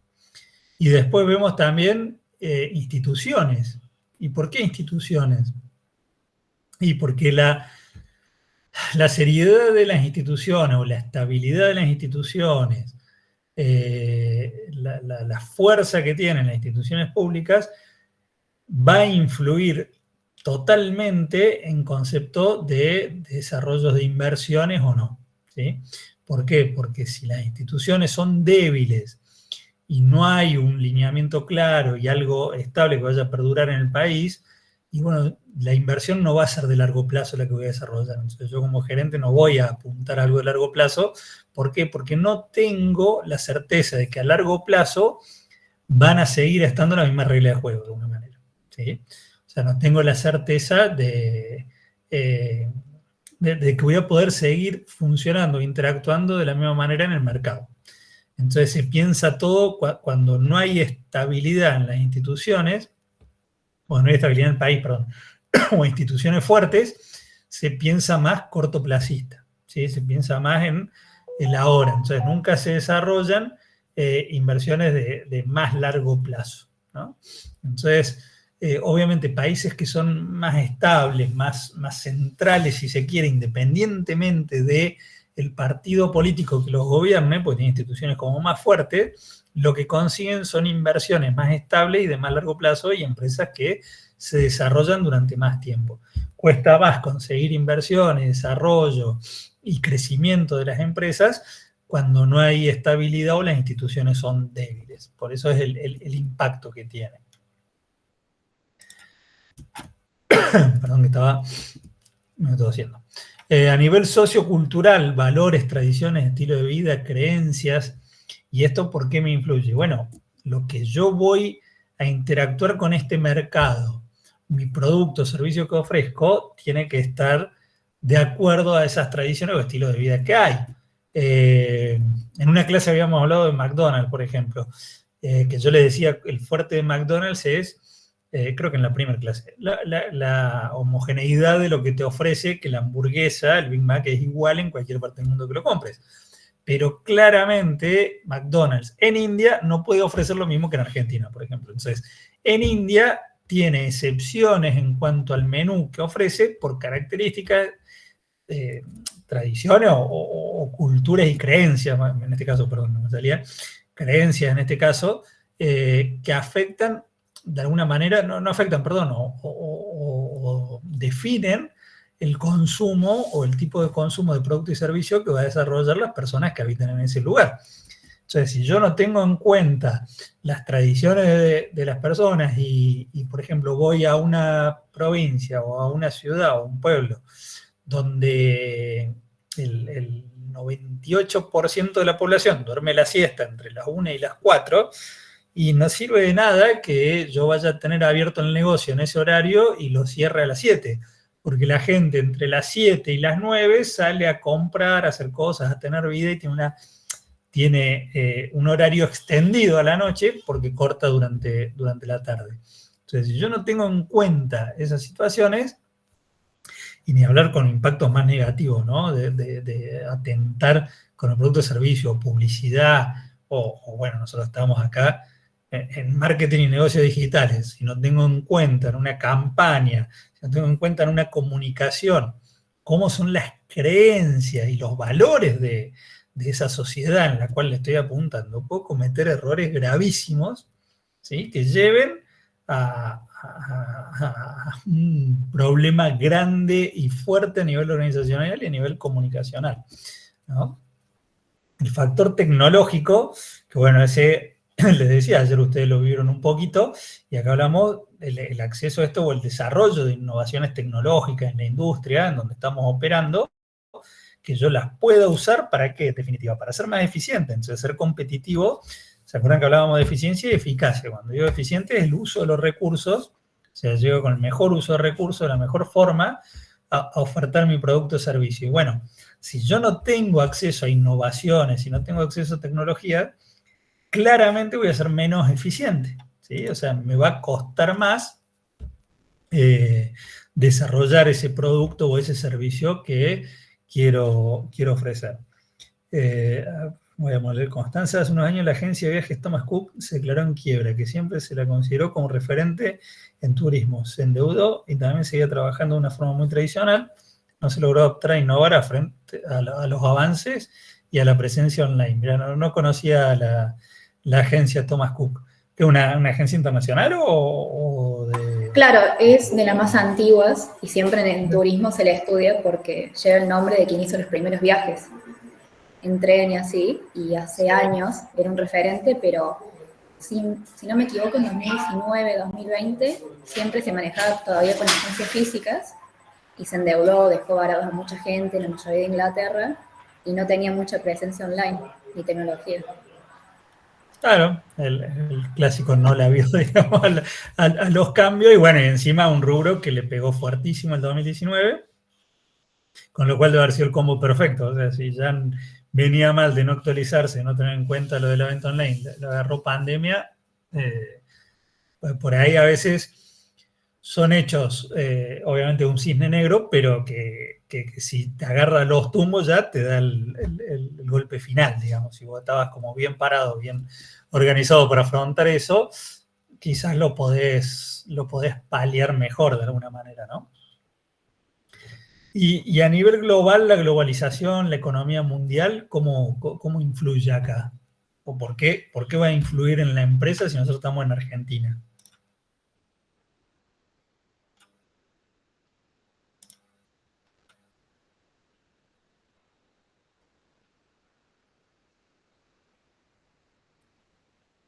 Y después vemos también instituciones. ¿Y por qué instituciones? Y porque la seriedad de las instituciones o la estabilidad de las instituciones, la fuerza que tienen las instituciones públicas va a influir totalmente en concepto de desarrollos de inversiones o no, ¿sí? ¿Por qué? Porque si las instituciones son débiles y no hay un lineamiento claro y algo estable que vaya a perdurar en el país, y bueno, la inversión no va a ser de largo plazo la que voy a desarrollar. Entonces yo como gerente no voy a apuntar a algo de largo plazo. ¿Por qué? Porque no tengo la certeza de que a largo plazo van a seguir estando las mismas reglas de juego de alguna manera, ¿sí? O sea, no tengo la certeza de que voy a poder seguir funcionando, interactuando de la misma manera en el mercado. Entonces se piensa todo cuando no hay estabilidad en las instituciones, o no hay estabilidad en el país, perdón, o instituciones fuertes, se piensa más cortoplacista, ¿sí? Se piensa más en el ahora. Entonces nunca se desarrollan inversiones de más largo plazo, ¿no? Entonces, obviamente países que son más estables, más centrales, si se quiere, independientemente del partido político que los gobierne, porque tienen instituciones como más fuertes, lo que consiguen son inversiones más estables y de más largo plazo y empresas que se desarrollan durante más tiempo. Cuesta más conseguir inversiones, desarrollo y crecimiento de las empresas cuando no hay estabilidad o las instituciones son débiles. Por eso es el impacto que tiene. Perdón, que me estoy haciendo. A nivel sociocultural, valores, tradiciones, estilo de vida, creencias, ¿y esto por qué me influye? Bueno, lo que yo voy a interactuar con este mercado, mi producto o servicio que ofrezco, tiene que estar de acuerdo a esas tradiciones o estilos de vida que hay. En una clase habíamos hablado de McDonald's, por ejemplo, que yo les decía, el fuerte de McDonald's es, creo que en la primera clase, la homogeneidad de lo que te ofrece, que la hamburguesa, el Big Mac, es igual en cualquier parte del mundo que lo compres. Pero claramente McDonald's en India no puede ofrecer lo mismo que en Argentina, por ejemplo. Entonces, en India tiene excepciones en cuanto al menú que ofrece por características, tradiciones o culturas y creencias, en este caso, perdón, no me salía, creencias en este caso, que afectan de alguna manera, no afectan, perdón, o definen el consumo o el tipo de consumo de producto y servicio que va a desarrollar las personas que habitan en ese lugar. Entonces, si yo no tengo en cuenta las tradiciones de las personas y, por ejemplo, voy a una provincia o a una ciudad o un pueblo donde el 98% de la población duerme la siesta entre las 1 y las 4, y no sirve de nada que yo vaya a tener abierto el negocio en ese horario y lo cierre a las 7, porque la gente entre las 7 y las 9 sale a comprar, a hacer cosas, a tener vida y tiene un horario extendido a la noche porque corta durante la tarde. Entonces, si yo no tengo en cuenta esas situaciones, y ni hablar con impactos más negativos, ¿no? De atentar con el producto de servicio, publicidad, o bueno, nosotros estamos acá en marketing y negocios digitales. Si no tengo en cuenta en una campaña, si no tengo en cuenta en una comunicación, cómo son las creencias y los valores de esa sociedad en la cual le estoy apuntando, puedo cometer errores gravísimos, ¿sí? Que lleven a un problema grande y fuerte a nivel organizacional y a nivel comunicacional, ¿no? El factor tecnológico, que bueno, ese les decía, ayer ustedes lo vieron un poquito, y acá hablamos del acceso a esto o el desarrollo de innovaciones tecnológicas en la industria en donde estamos operando, que yo las pueda usar, ¿para qué? En definitiva, para ser más eficiente, entonces ser competitivo. ¿Se acuerdan que hablábamos de eficiencia y eficacia? Cuando digo eficiente es el uso de los recursos, o sea, llego con el mejor uso de recursos, la mejor forma a ofertar mi producto o servicio. Y bueno, si yo no tengo acceso a innovaciones, si no tengo acceso a tecnología, claramente voy a ser menos eficiente, ¿sí? O sea, me va a costar más desarrollar ese producto o ese servicio que quiero ofrecer. Voy a moler Constanza. Hace unos años la agencia de viajes Thomas Cook se declaró en quiebra, que siempre se la consideró como referente en turismo. Se endeudó y también seguía trabajando de una forma muy tradicional. No se logró adaptar a innovar frente a los avances y a la presencia online. Mira, no conocía la agencia Thomas Cook. ¿Es una agencia internacional o de...? Claro, es de las más antiguas y siempre en el turismo se le estudia porque lleva el nombre de quien hizo los primeros viajes en tren y así, y hace años era un referente, pero si no me equivoco, en 2019, 2020, siempre se manejaba todavía con agencias físicas y se endeudó, dejó varados a mucha gente, la mayoría de Inglaterra, y no tenía mucha presencia online ni tecnología. Claro, el clásico no la vio, digamos, a los cambios, y bueno, y encima un rubro que le pegó fuertísimo el 2019, con lo cual debe haber sido el combo perfecto. O sea, si ya venía mal de no actualizarse, de no tener en cuenta lo de la venta online, lo agarró pandemia, pues por ahí a veces son hechos, obviamente, un cisne negro, pero que si te agarra los tumbos ya te da el golpe final, digamos. Si vos estabas como bien parado, bien organizado para afrontar eso, quizás lo podés paliar mejor de alguna manera, ¿no? Y a nivel global, la globalización, la economía mundial, ¿cómo influye acá? ¿O por qué va a influir en la empresa si nosotros estamos en Argentina?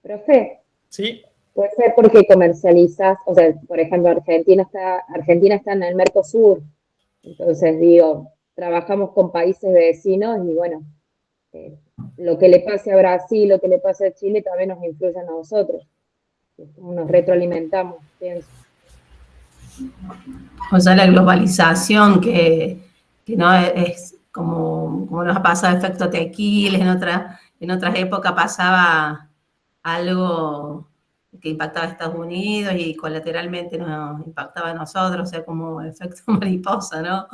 Profe, Sí. puede ser porque comercializas, o sea, por ejemplo, Argentina está en el Mercosur, entonces digo, trabajamos con países vecinos y bueno, lo que le pase a Brasil, lo que le pase a Chile también nos influye a nosotros, nos retroalimentamos, pienso. O sea, la globalización que no es como nos ha pasado efecto tequila, en otras épocas pasaba algo que impactaba a Estados Unidos y colateralmente nos impactaba a nosotros, o sea, como efecto mariposa, ¿no?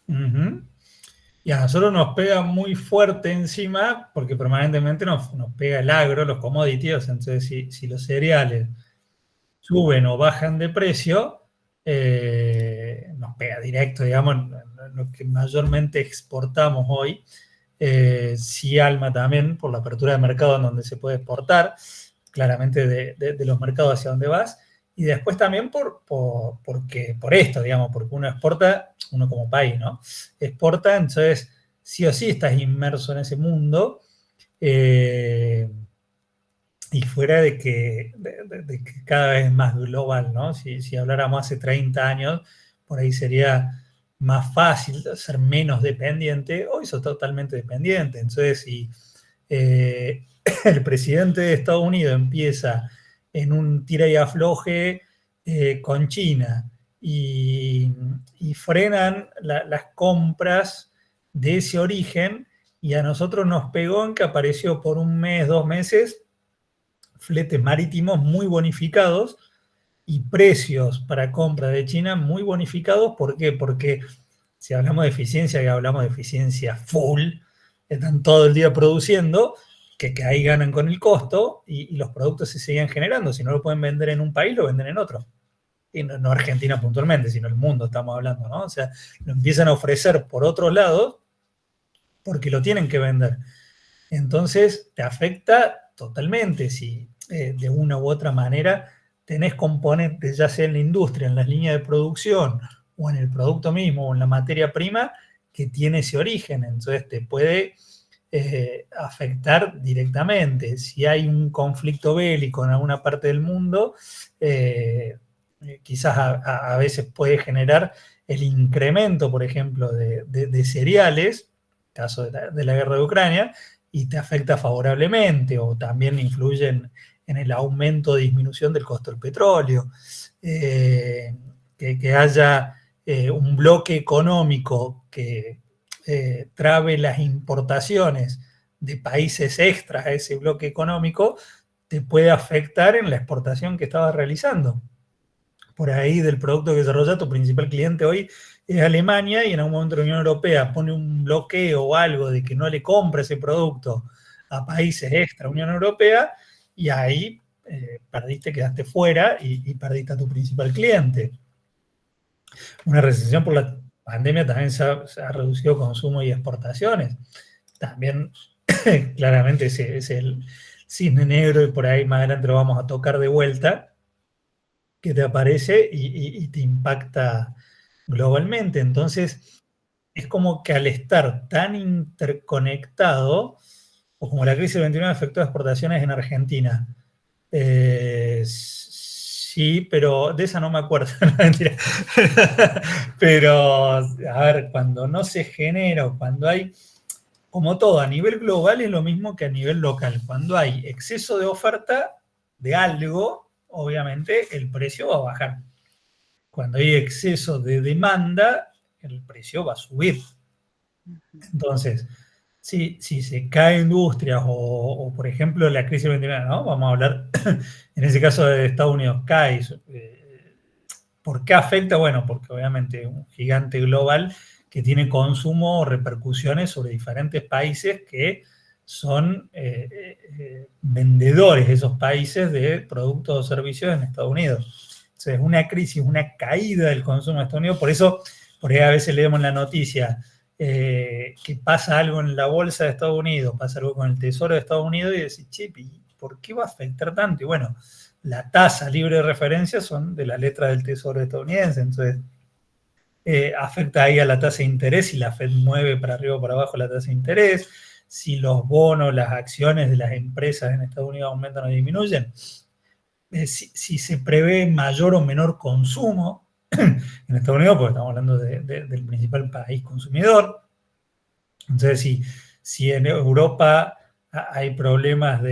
Uh-huh. Y a nosotros nos pega muy fuerte encima porque permanentemente nos pega el agro, los commodities. Entonces, si los cereales suben o bajan de precio, nos pega directo, digamos, lo que mayormente exportamos hoy. Sí, Alma también, por la apertura de mercado en donde se puede exportar, claramente de los mercados hacia donde vas, y después también por esto, digamos, porque uno exporta, uno como país, ¿no? Exporta, entonces sí o sí estás inmerso en ese mundo, y fuera de que cada vez es más global, ¿no? Si habláramos hace 30 años, por ahí sería más fácil ser menos dependiente. Hoy sos totalmente dependiente. Entonces, si el presidente de Estados Unidos empieza en un tira y afloje con China y frenan las compras de ese origen, y a nosotros nos pegó en que apareció por un mes, 2 meses, fletes marítimos muy bonificados y precios para compra de China muy bonificados. ¿Por qué? Porque si hablamos de eficiencia, que hablamos de eficiencia full, están todo el día produciendo, que ahí ganan con el costo, y los productos se siguen generando. Si no lo pueden vender en un país, lo venden en otro. Y no Argentina puntualmente, sino el mundo estamos hablando, ¿no? O sea, lo empiezan a ofrecer por otros lados porque lo tienen que vender. Entonces, te afecta totalmente si de una u otra manera tenés componentes, ya sea en la industria, en las líneas de producción, o en el producto mismo, o en la materia prima, que tiene ese origen. Entonces, te puede afectar directamente. Si hay un conflicto bélico en alguna parte del mundo, quizás a veces puede generar el incremento, por ejemplo, de cereales, caso de la guerra de Ucrania, y te afecta favorablemente, o también influye en el aumento o disminución del costo del petróleo. Que haya un bloque económico que trabe las importaciones de países extras a ese bloque económico, te puede afectar en la exportación que estabas realizando. Por ahí, del producto que desarrolla, tu principal cliente hoy es Alemania, y en algún momento la Unión Europea pone un bloqueo o algo de que no le compra ese producto a países extra Unión Europea, y ahí perdiste, quedaste fuera, y perdiste a tu principal cliente. Una recesión por la pandemia también se ha reducido consumo y exportaciones. También claramente es el cisne negro, y por ahí más adelante lo vamos a tocar de vuelta, que te aparece y te impacta globalmente. Entonces, es como que al estar tan interconectado, o como la crisis del 29 afectó a exportaciones en Argentina. Sí, pero de esa no me acuerdo, no, mentira. Pero, a ver, cuando no se genera, o cuando hay, como todo, a nivel global es lo mismo que a nivel local. Cuando hay exceso de oferta de algo, obviamente el precio va a bajar. Cuando hay exceso de demanda, el precio va a subir. Entonces, si se cae industrias, o por ejemplo la crisis del 29, ¿no? Vamos a hablar, en ese caso de Estados Unidos, cae. ¿Por qué afecta? Bueno, porque obviamente un gigante global que tiene consumo o repercusiones sobre diferentes países que son vendedores de esos países de productos o servicios en Estados Unidos. Entonces, una crisis, una caída del consumo en Estados Unidos. Por eso, por ahí a veces leemos en la noticia que pasa algo en la bolsa de Estados Unidos, pasa algo con el Tesoro de Estados Unidos, y decís, che, ¿por qué va a afectar tanto? Y bueno, la tasa libre de referencia son de la letra del Tesoro estadounidense. Entonces, afecta ahí a la tasa de interés, y la Fed mueve para arriba o para abajo la tasa de interés, si los bonos, las acciones de las empresas en Estados Unidos aumentan o disminuyen, si se prevé mayor o menor consumo en Estados Unidos, porque estamos hablando del principal país consumidor. Entonces, si en Europa hay problemas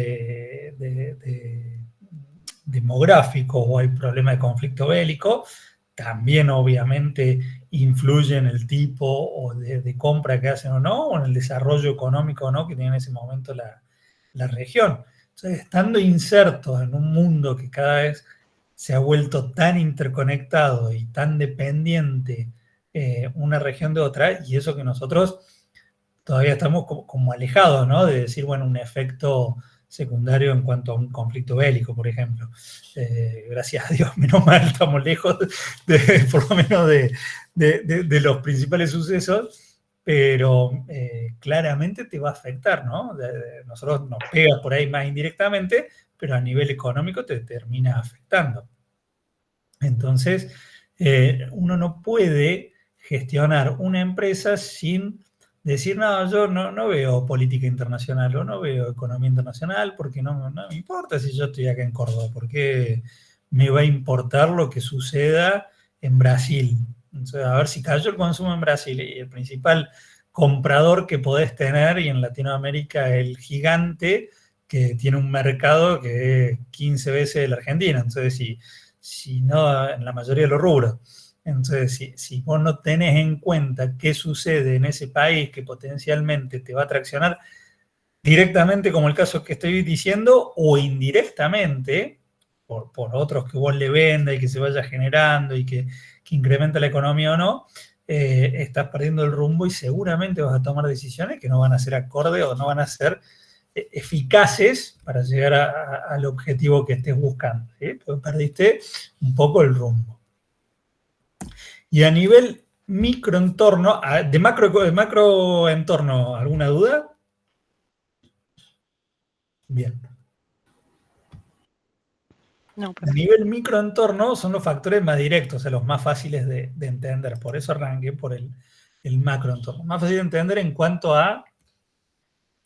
demográficos, o hay problemas de conflicto bélico, también obviamente influye en el tipo o de compra que hacen o no, o en el desarrollo económico o no que tiene en ese momento la región. Entonces, estando insertos en un mundo que cada vez se ha vuelto tan interconectado y tan dependiente una región de otra, y eso que nosotros todavía estamos como alejados, ¿no? De decir, bueno, un efecto secundario en cuanto a un conflicto bélico, por ejemplo. Gracias a Dios, menos mal, estamos lejos por lo menos de los principales sucesos, pero claramente te va a afectar, ¿no? Nosotros nos pega por ahí más indirectamente, pero a nivel económico te termina afectando. Entonces, uno no puede gestionar una empresa sin decir, no, yo no veo política internacional o no veo economía internacional porque no me importa si yo estoy acá en Córdoba, porque me va a importar lo que suceda en Brasil. Entonces, a ver si cayó el consumo en Brasil y el principal comprador que podés tener, y en Latinoamérica el gigante que tiene un mercado que es 15 veces la Argentina. Entonces, si no, en la mayoría de los rubros. Entonces, si vos no tenés en cuenta qué sucede en ese país que potencialmente te va a traccionar directamente, como el caso que estoy diciendo, o indirectamente, por otros que vos le vendas y que se vaya generando y que incrementa la economía o no, estás perdiendo el rumbo y seguramente vas a tomar decisiones que no van a ser acordes o no van a ser eficaces para llegar al objetivo que estés buscando, ¿sí? Porque perdiste un poco el rumbo. Y a nivel microentorno, de macroentorno, ¿alguna duda? Bien. No, a nivel microentorno son los factores más directos, o sea, los más fáciles de entender. Por eso arranqué por el macroentorno. Más fácil de entender en cuanto a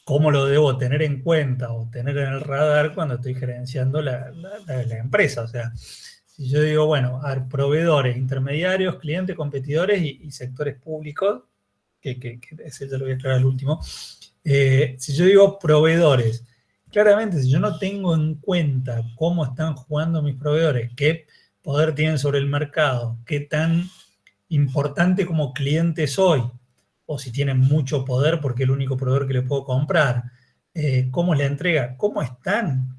cómo lo debo tener en cuenta o tener en el radar cuando estoy gerenciando la empresa. O sea, si yo digo, bueno, a ver, proveedores, intermediarios, clientes, competidores y sectores públicos, que ese ya lo voy a aclarar al último. Si yo digo proveedores, claramente si yo no tengo en cuenta cómo están jugando mis proveedores, qué poder tienen sobre el mercado, qué tan importante como cliente soy, o si tienen mucho poder porque es el único proveedor que le puedo comprar, cómo es la entrega, cómo están,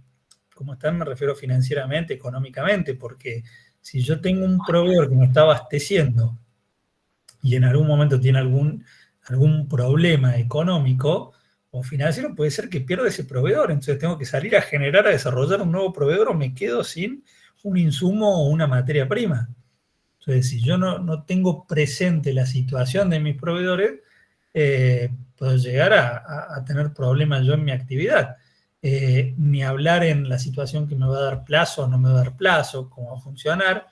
me refiero financieramente, económicamente, porque si yo tengo un proveedor que me está abasteciendo y en algún momento tiene algún problema económico o financiero, puede ser que pierda ese proveedor, entonces tengo que salir a generar, a desarrollar un nuevo proveedor o me quedo sin un insumo o una materia prima. Entonces, si yo no tengo presente la situación de mis proveedores, puedo llegar a tener problemas yo en mi actividad. Ni hablar en la situación que me va a dar plazo o no me va a dar plazo, cómo va a funcionar,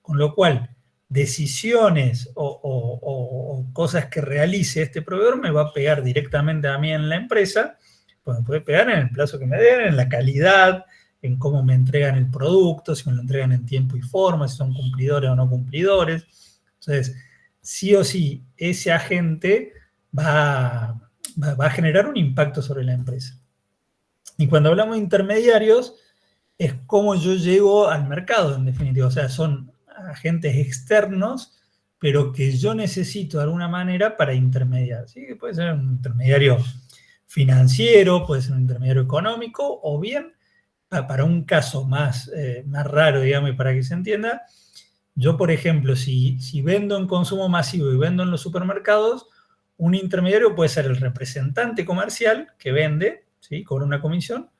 con lo cual decisiones o cosas que realice este proveedor me va a pegar directamente a mí en la empresa, pues me puede pegar en el plazo que me den, en la calidad, en cómo me entregan el producto, si me lo entregan en tiempo y forma, si son cumplidores o no cumplidores. Entonces, sí o sí, ese agente va a generar un impacto sobre la empresa. Y cuando hablamos de intermediarios, es cómo yo llego al mercado, en definitiva. O sea, son agentes externos, pero que yo necesito de alguna manera para intermediar. ¿Sí? Puede ser un intermediario financiero, puede ser un intermediario económico, o bien, para un caso más raro, digamos, y para que se entienda, yo, por ejemplo, si vendo en consumo masivo y vendo en los supermercados, un intermediario puede ser el representante comercial que vende, ¿sí? Cobra una comisión,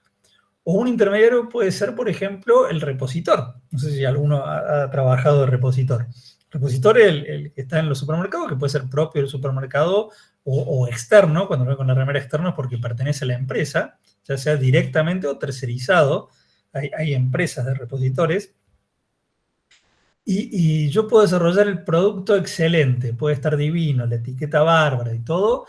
o un intermediario puede ser, por ejemplo, el repositor. No sé si alguno ha trabajado de repositor. Repositor es el que está en los supermercados, que puede ser propio del supermercado o externo. Cuando veo con la remera externa es porque pertenece a la empresa, ya sea directamente o tercerizado. Hay empresas de repositores. Y yo puedo desarrollar el producto excelente, puede estar divino, la etiqueta bárbara y todo.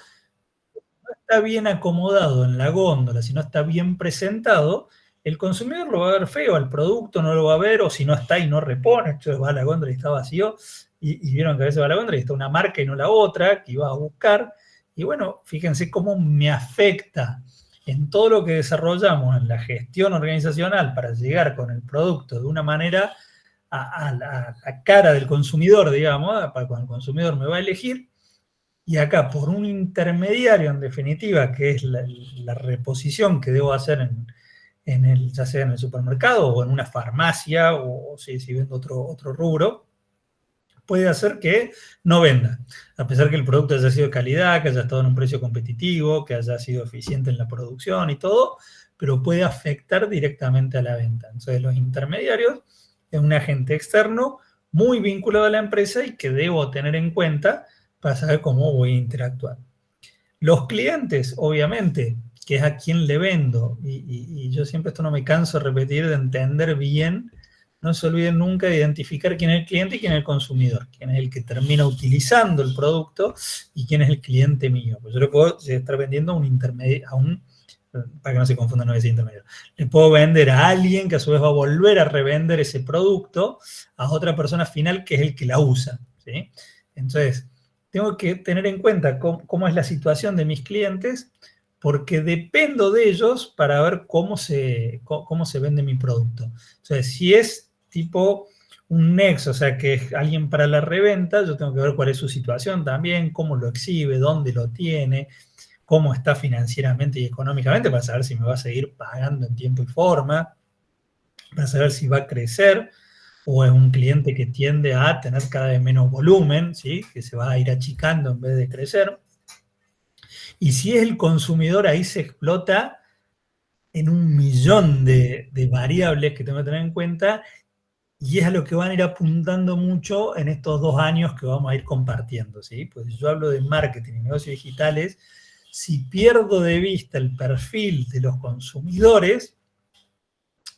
No está bien acomodado en la góndola, si no está bien presentado, el consumidor lo va a ver feo, al producto no lo va a ver, o si no está y no repone, entonces va a la góndola y está vacío, y vieron que a veces va a la góndola y está una marca y no la otra, que iba a buscar, y bueno, fíjense cómo me afecta en todo lo que desarrollamos en la gestión organizacional para llegar con el producto de una manera a la cara del consumidor, digamos, para cuando el consumidor me va a elegir, y acá por un intermediario, en definitiva, que es la reposición que debo hacer ya sea en el supermercado o en una farmacia, o si vendo otro rubro, puede hacer que no venda, a pesar que el producto haya sido de calidad, que haya estado en un precio competitivo, que haya sido eficiente en la producción y todo, pero puede afectar directamente a la venta. Entonces los intermediarios es un agente externo muy vinculado a la empresa y que debo tener en cuenta para saber cómo voy a interactuar. Los clientes, obviamente, que es a quien le vendo, y yo siempre esto no me canso de repetir, de entender bien, no se olviden nunca de identificar quién es el cliente y quién es el consumidor, quién es el que termina utilizando el producto y quién es el cliente mío. Pues yo le puedo estar vendiendo a un intermedio, para que no se confundan, no voy a decir intermedio, le puedo vender a alguien que a su vez va a volver a revender ese producto a otra persona final que es el que la usa, ¿sí? Entonces, tengo que tener en cuenta cómo es la situación de mis clientes, porque dependo de ellos para ver cómo se vende mi producto. O sea, si es tipo un nexo, o sea, que es alguien para la reventa, yo tengo que ver cuál es su situación también, cómo lo exhibe, dónde lo tiene, cómo está financieramente y económicamente, para saber si me va a seguir pagando en tiempo y forma, para saber si va a crecer, o es un cliente que tiende a tener cada vez menos volumen, ¿sí? Que se va a ir achicando en vez de crecer. Y si es el consumidor, ahí se explota en 1.000.000 de variables que tengo que tener en cuenta, y es a lo que van a ir apuntando mucho en estos 2 años que vamos a ir compartiendo, ¿sí? Pues yo hablo de marketing y negocios digitales. Si pierdo de vista el perfil de los consumidores,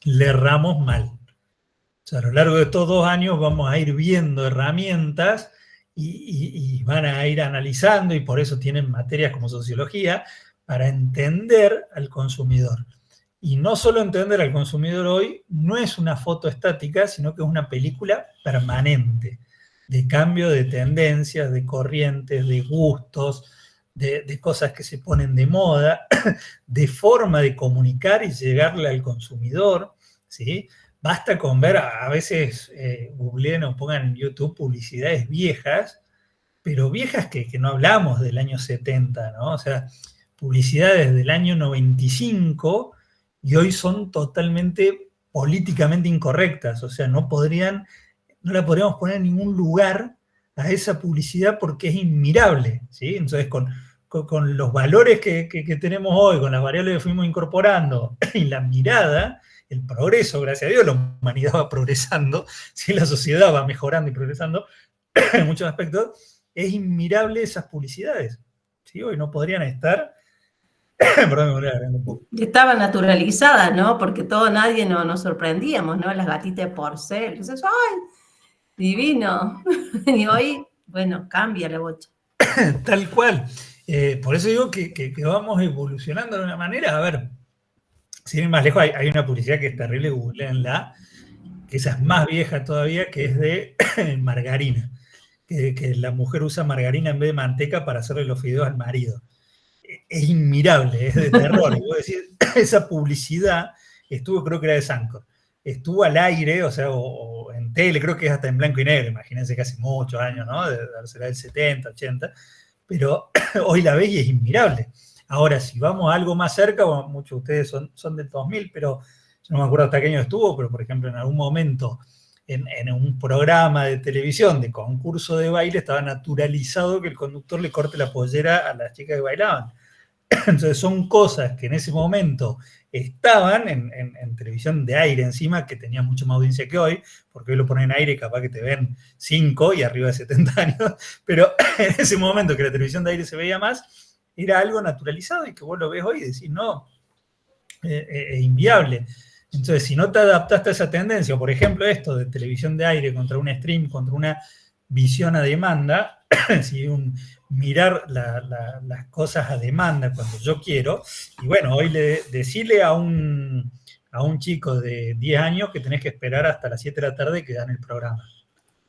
le erramos mal. O sea, a lo largo de estos 2 años vamos a ir viendo herramientas y van a ir analizando, y por eso tienen materias como sociología, para entender al consumidor. Y no solo entender al consumidor hoy, no es una foto estática, sino que es una película permanente, de cambio de tendencias, de corrientes, de gustos, de cosas que se ponen de moda, de forma de comunicar y llegarle al consumidor, ¿sí? Basta con ver, a veces googleen o pongan en YouTube publicidades viejas, pero viejas que no hablamos del año 70, ¿no? O sea, publicidades del año 95 y hoy son totalmente políticamente incorrectas. O sea, no la podríamos poner en ningún lugar a esa publicidad porque es inmirable, ¿sí? Entonces, con los valores que tenemos hoy, con las variables que fuimos incorporando y la mirada, el progreso, gracias a Dios, la humanidad va progresando, ¿sí? La sociedad va mejorando y progresando en muchos aspectos, es inmirable esas publicidades, ¿sí? Hoy no podrían estar, perdón, me voy a agarrar un poco. Estaban naturalizadas, ¿no? Porque nadie nos sorprendíamos, ¿no? Las gatitas de porcel, entonces, ¡ay! Divino. Y hoy, bueno, cambia la bocha. Tal cual. Por eso digo que vamos evolucionando de una manera. A ver, sin ir más lejos, hay una publicidad que es terrible, googleenla, que esa es más vieja todavía, que es de margarina. Que la mujer usa margarina en vez de manteca para hacerle los fideos al marido. Es inmirable, es de terror. Y voy a decir, esa publicidad estuvo, creo que era de Sancor, estuvo al aire, o sea, o en tele, creo que es hasta en blanco y negro, imagínense que hace muchos años, ¿no? Será del 70, 80, pero hoy la ves y es inmirable. Ahora, si vamos a algo más cerca, bueno, muchos de ustedes son del 2000, pero yo no me acuerdo hasta qué año estuvo, pero por ejemplo, en algún momento, en un programa de televisión de concurso de baile, estaba naturalizado que el conductor le corte la pollera a las chicas que bailaban. Entonces son cosas que en ese momento estaban en televisión de aire encima, que tenía mucha más audiencia que hoy, porque hoy lo ponen en aire y capaz que te ven 5 y arriba de 70 años, pero en ese momento que la televisión de aire se veía más, era algo naturalizado y que vos lo ves hoy y decís, no, es inviable. Entonces, si no te adaptaste a esa tendencia, o por ejemplo esto de televisión de aire contra un stream, contra una visión a demanda, si mirar las cosas a demanda cuando yo quiero, y bueno, hoy decirle a un chico de 10 años que tenés que esperar hasta las 7 de la tarde que dan el programa.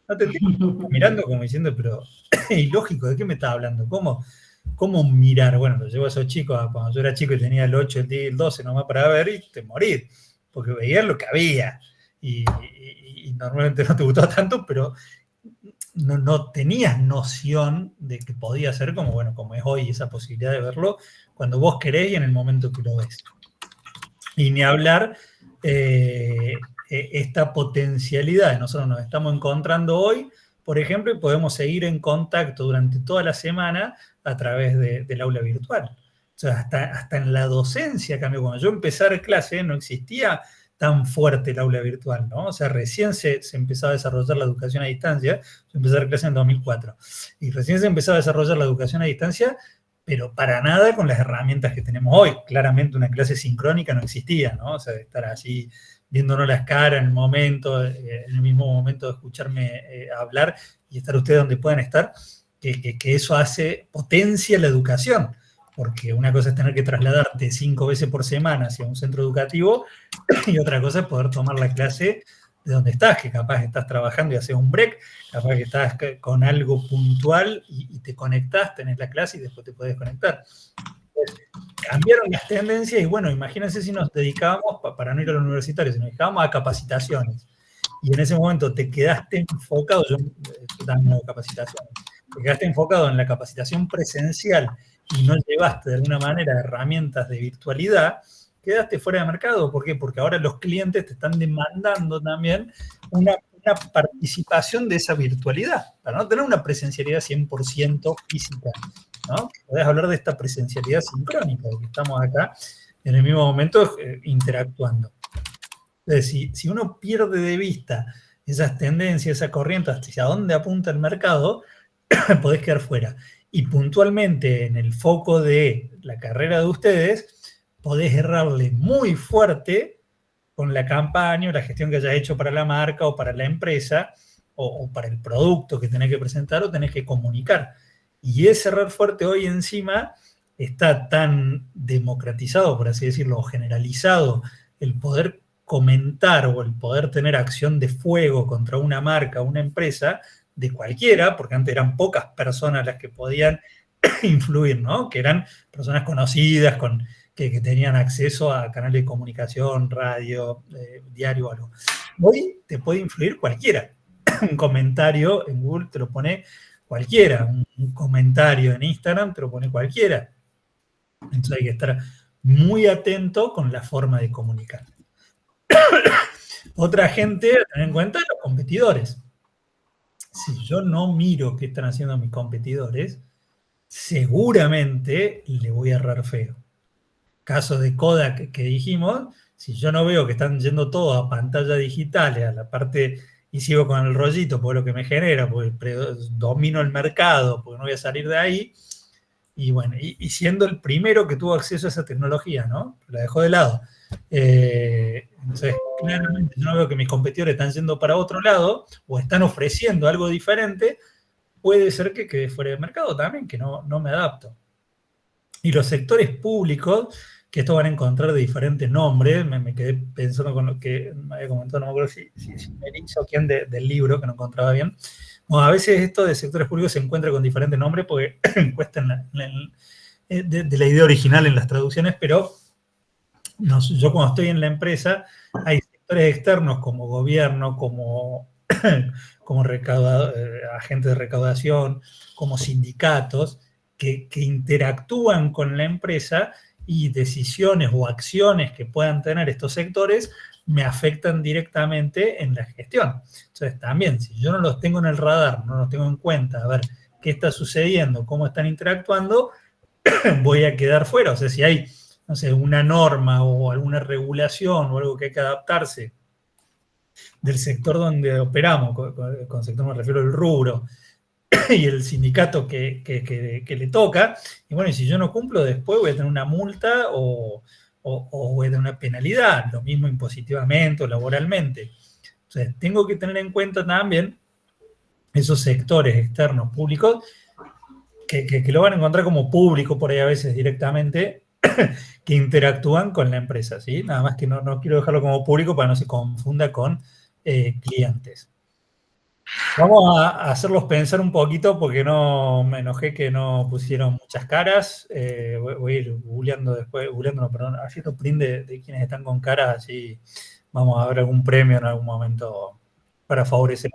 No te entiendo, mirando como diciendo, pero ilógico, ¿de qué me estás hablando? ¿Cómo mirar? Bueno, lo llevo a esos chicos, cuando yo era chico y tenía el 8, el 10 y el 12 nomás para ver y te morís, porque veías lo que había, y normalmente no te gustaba tanto, pero no tenías noción de que podía ser como es hoy, esa posibilidad de verlo cuando vos querés y en el momento que lo ves. Y ni hablar esta potencialidad. Nosotros nos estamos encontrando hoy, por ejemplo, y podemos seguir en contacto durante toda la semana a través del aula virtual. sea, hasta en la docencia cambió. Cuando yo empecé a dar clase no existía tan fuerte el aula virtual, ¿no? O sea, recién se empezaba a desarrollar la educación a distancia. Yo empecé a dar clase en 2004. Y recién se empezaba a desarrollar la educación a distancia, pero para nada con las herramientas que tenemos hoy. Claramente una clase sincrónica no existía, ¿no? O sea, de estar así viéndonos las caras en el mismo momento de escucharme hablar y estar ustedes donde puedan estar, que eso potencia la educación. Porque una cosa es tener que trasladarte 5 veces por semana hacia un centro educativo y otra cosa es poder tomar la clase de donde estás, que capaz estás trabajando y haces un break, capaz que estás con algo puntual y te conectás, tenés la clase y después te podés conectar. Entonces, cambiaron las tendencias y bueno, imagínense si nos dedicábamos, para no ir a los universitarios, si nos dedicábamos a capacitaciones y en ese momento te quedaste enfocado, yo también hago capacitaciones, te quedaste enfocado en la capacitación presencial y no llevaste de alguna manera herramientas de virtualidad, quedaste fuera de mercado. ¿Por qué? Porque ahora los clientes te están demandando también una participación de esa virtualidad, para no tener una presencialidad 100% física, ¿no? Podés hablar de esta presencialidad sincrónica, de que estamos acá en el mismo momento interactuando. Entonces, si uno pierde de vista esas tendencias, esa corriente, hacia dónde apunta el mercado, podés quedar fuera. Y puntualmente en el foco de la carrera de ustedes, podés errarle muy fuerte con la campaña o la gestión que hayas hecho para la marca o para la empresa o para el producto que tenés que presentar o tenés que comunicar. Y ese error fuerte hoy encima está tan democratizado, por así decirlo, generalizado, el poder comentar o el poder tener acción de fuego contra una marca o una empresa, de cualquiera, porque antes eran pocas personas las que podían influir, ¿no? Que eran personas conocidas, que tenían acceso a canales de comunicación, radio, diario o algo. Hoy te puede influir cualquiera. Un comentario en Google te lo pone cualquiera, un comentario en Instagram te lo pone cualquiera. Entonces hay que estar muy atento con la forma de comunicar. Otra gente a tener en cuenta, los competidores. Si yo no miro qué están haciendo mis competidores, seguramente le voy a errar feo. Caso de Kodak que dijimos, si yo no veo que están yendo todos a pantallas digitales, a la parte, y sigo con el rollito por lo que me genera, porque domino el mercado, porque no voy a salir de ahí, y bueno, y siendo el primero que tuvo acceso a esa tecnología, ¿no? La dejó de lado. Entonces, claramente yo no veo que mis competidores están yendo para otro lado o están ofreciendo algo diferente, puede ser que quede fuera de mercado también, que no me adapto. Y los sectores públicos, que esto van a encontrar de diferentes nombres, me quedé pensando con lo que me había comentado, no me acuerdo si Melissa o quién del libro, que no encontraba bien. Bueno, a veces esto de sectores públicos se encuentra con diferentes nombres porque cuesta de la idea original en las traducciones, pero yo cuando estoy en la empresa, hay sectores externos como gobierno, como agentes de recaudación, como sindicatos, que interactúan con la empresa y decisiones o acciones que puedan tener estos sectores me afectan directamente en la gestión. Entonces también, si yo no los tengo en el radar, no los tengo en cuenta, a ver qué está sucediendo, cómo están interactuando, voy a quedar fuera. O sea, si hay, no sé, una norma o alguna regulación o algo que hay que adaptarse del sector donde operamos, con sector me refiero al rubro, y el sindicato que le toca, y bueno, y si yo no cumplo, después voy a tener una multa o voy a tener una penalidad, lo mismo impositivamente o laboralmente. Entonces, tengo que tener en cuenta también esos sectores externos públicos que lo van a encontrar como público por ahí a veces directamente, que interactúan con la empresa, ¿sí? Nada más que no quiero dejarlo como público para no se confunda con clientes. Vamos a hacerlos pensar un poquito porque no me enojé que no pusieron muchas caras. Voy a ir googleando, haciendo print de quienes están con caras, así vamos a ver algún premio en algún momento para favorecer.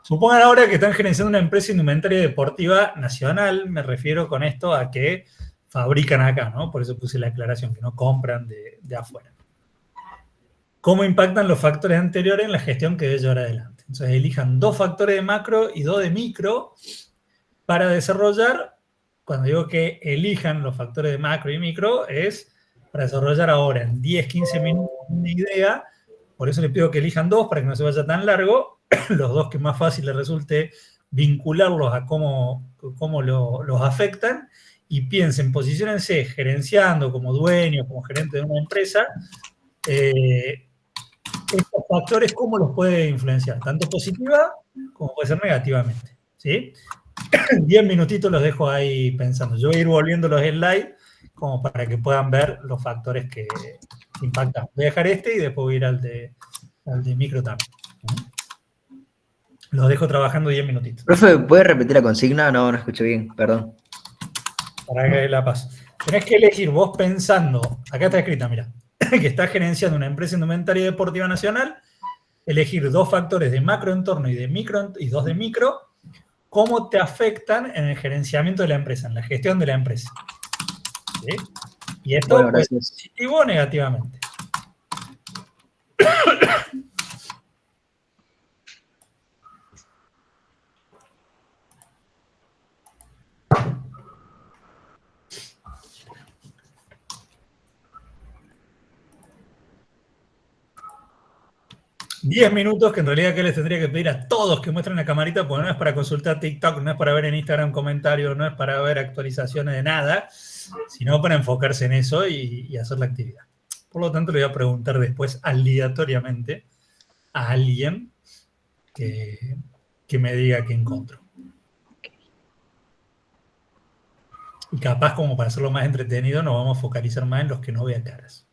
Supongan ahora que están gerenciando una empresa indumentaria deportiva nacional, me refiero con esto a que fabrican acá, ¿no? Por eso puse la aclaración, que no compran de afuera. ¿Cómo impactan los factores anteriores en la gestión que debe llevar adelante? Entonces elijan 2 factores de macro y 2 de micro para desarrollar cuando digo que elijan los factores de macro y micro, es para desarrollar ahora en 10, 15 minutos una idea. Por eso les pido que elijan 2 para que no se vaya tan largo. Los 2 que más fácil les resulte vincularlos a cómo los afectan, y piensen, posiciónense gerenciando como dueño, como gerente de una empresa, estos factores, cómo los puede influenciar, tanto positiva como puede ser negativamente, ¿sí? 10 minutitos los dejo ahí pensando. Yo voy a ir volviendo los slides como para que puedan ver los factores que impactan. Voy a dejar y después voy a ir al de micro también. Los dejo trabajando 10 minutitos. Profe, ¿puede repetir la consigna? No escucho bien, perdón. Para que la paso. Tenés que elegir vos pensando, acá está escrita, mira, que estás gerenciando una empresa indumentaria y deportiva nacional, elegir 2 factores de macroentorno y 2 de micro, cómo te afectan en el gerenciamiento de la empresa, en la gestión de la empresa. ¿Sí? Y esto Bueno, puede ser gracias. positivo o negativamente. 10 minutos que en realidad que les tendría que pedir a todos que muestren la camarita, porque no es para consultar TikTok, no es para ver en Instagram comentarios, no es para ver actualizaciones de nada, sino para enfocarse en eso y hacer la actividad. Por lo tanto, le voy a preguntar después aleatoriamente a alguien que me diga qué encontró. Y capaz, como para hacerlo más entretenido, nos vamos a focalizar más en los que no vean caras.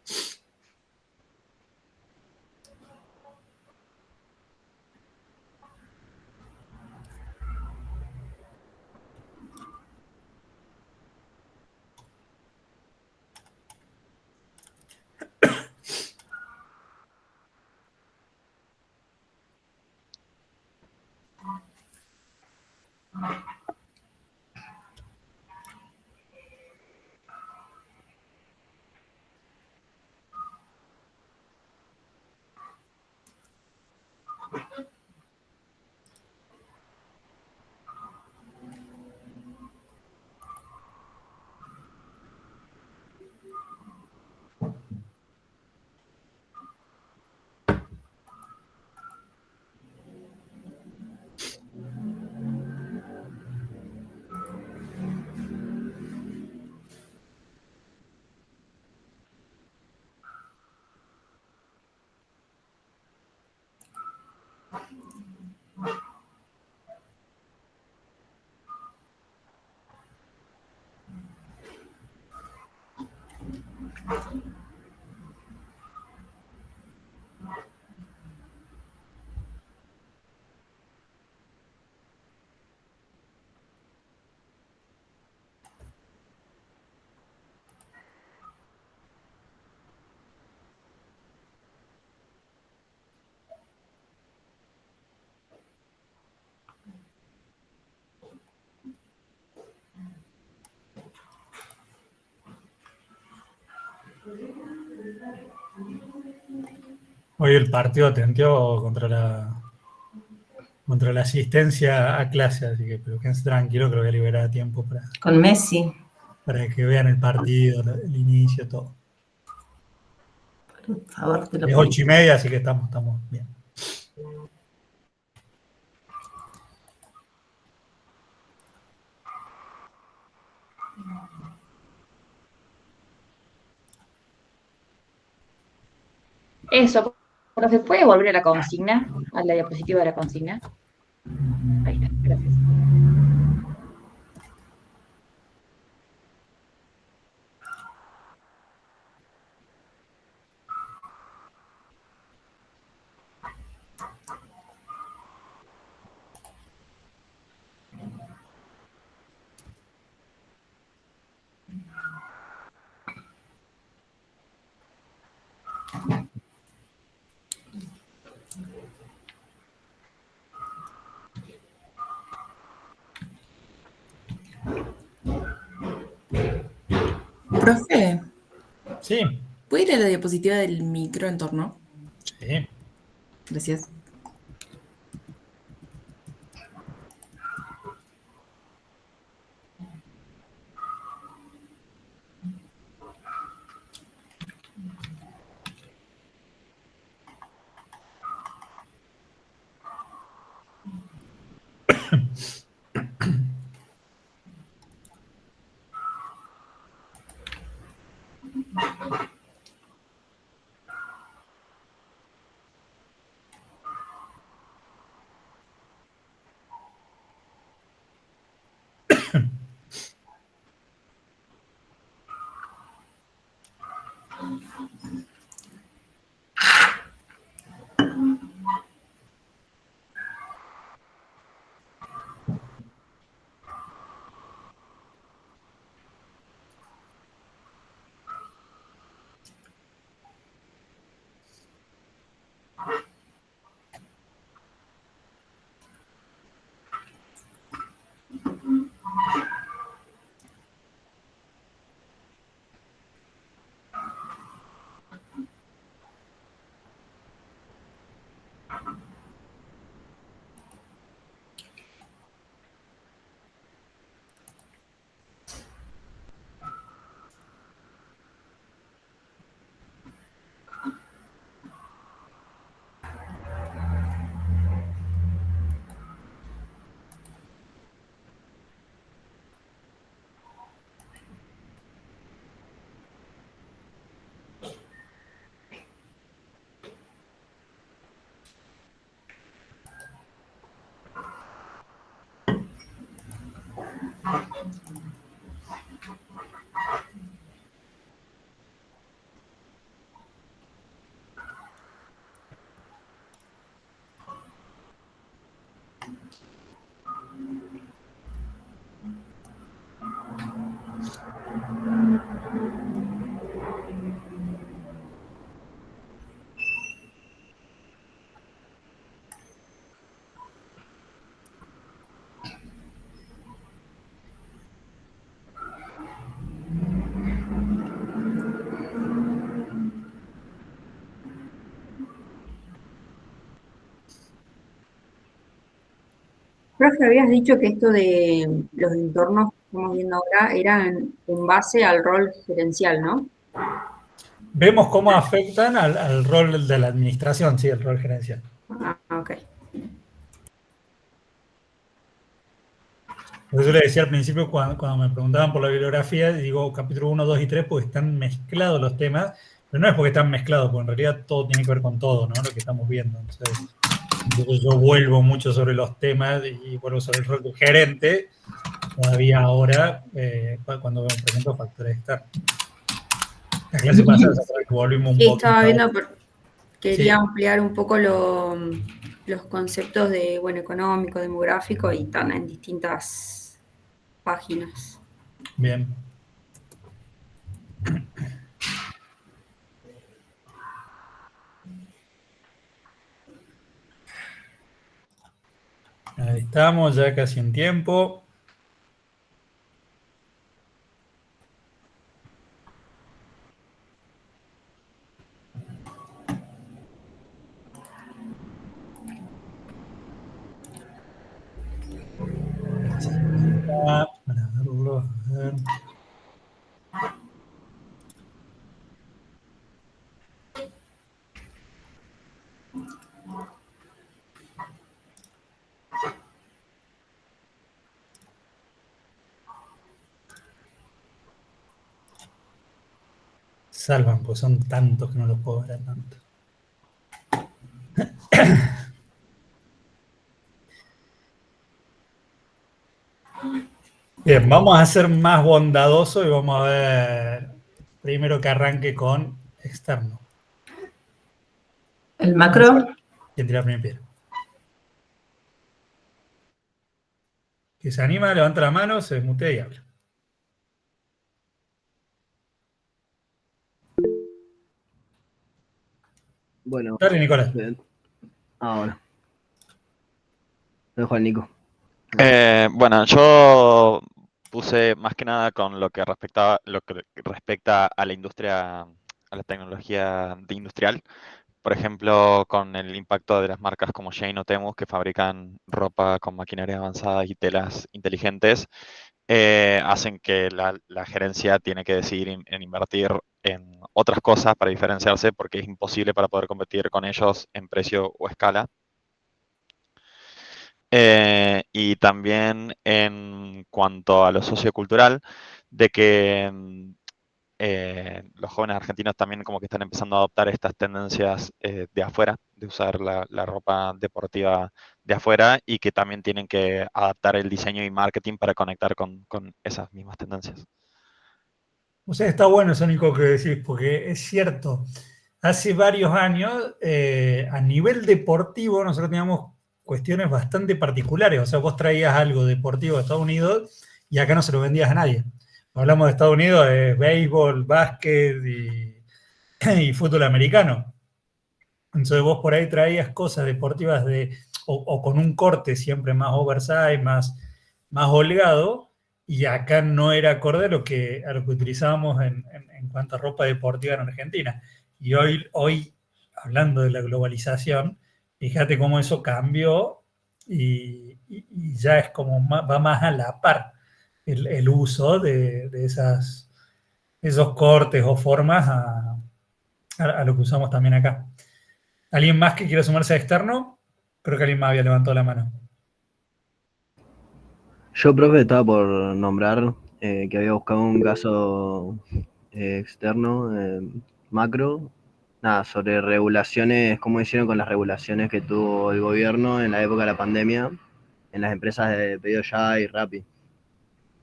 Hoy el partido tenteó contra la asistencia a clase, así que pero quédense tranquilo, creo que voy a liberar tiempo Con Messi. para que vean el partido, el inicio, todo. Por favor, te lo Es pido. 8:30, así que estamos bien. Eso, profe, ¿puede volver a la consigna? A la diapositiva de la consigna. Ahí está, gracias. Profe, Sí, ¿puede ir a la diapositiva del microentorno? sí. Gracias. Profe, habías dicho que esto de los entornos que estamos viendo ahora eran en base al rol gerencial, ¿no? Vemos cómo afectan al rol de la administración, sí, el rol gerencial. Ah, ok. Por eso le decía al principio, cuando me preguntaban por la bibliografía, digo capítulo 1, 2 y 3, porque están mezclados los temas, pero no es porque están mezclados, porque en realidad todo tiene que ver con todo, ¿no? Lo que estamos viendo. Entonces yo vuelvo mucho sobre los temas y vuelvo sobre el rol del gerente, todavía ahora, cuando me presento factores externos. La clase pasada volvimos un poco. Sí, estaba viendo, quería ampliar un poco los conceptos de, bueno, económico, demográfico, y están en distintas páginas. Bien. Ahí estamos, ya casi en tiempo. Para verlo, a ver. Salvan, pues son tantos que no los puedo ver tanto. Bien, vamos a ser más bondadosos y vamos a ver primero que arranque con externo. ¿El macro? ¿Quién tira la primera piedra? Que se anima, levanta la mano, se mutea y habla. Bueno. Dale, Nicolás. Ahora. Lo dejo al Nico. Bueno, yo puse más que nada con lo que respecta a la industria, a la tecnología industrial. Por ejemplo, con el impacto de las marcas como Shein o Temu, que fabrican ropa con maquinaria avanzada y telas inteligentes, hacen que la gerencia tiene que decidir en invertir en otras cosas para diferenciarse, porque es imposible para poder competir con ellos en precio o escala. Y también en cuanto a lo sociocultural, de que los jóvenes argentinos también como que están empezando a adoptar estas tendencias de afuera, de usar la ropa deportiva de afuera, y que también tienen que adaptar el diseño y marketing para conectar con esas mismas tendencias. O sea, está bueno eso, Nico, que decís, porque es cierto. Hace varios años, a nivel deportivo, nosotros teníamos cuestiones bastante particulares. O sea, vos traías algo deportivo de Estados Unidos y acá no se lo vendías a nadie. Hablamos de Estados Unidos, de béisbol, básquet y fútbol americano. Entonces vos por ahí traías cosas deportivas o con un corte siempre más oversize, más holgado, y acá no era acorde a lo que utilizábamos en cuanto a ropa deportiva en Argentina. Y hoy, hablando de la globalización, fíjate cómo eso cambió y ya es como va más a la par el uso de esos cortes o formas a lo que usamos también acá. ¿Alguien más que quiera sumarse a externo? Creo que alguien más había levantado la mano. Yo, profe, estaba por nombrar que había buscado un caso externo, macro, nada, sobre regulaciones, cómo hicieron con las regulaciones que tuvo el gobierno en la época de la pandemia en las empresas de pedido ya y Rappi.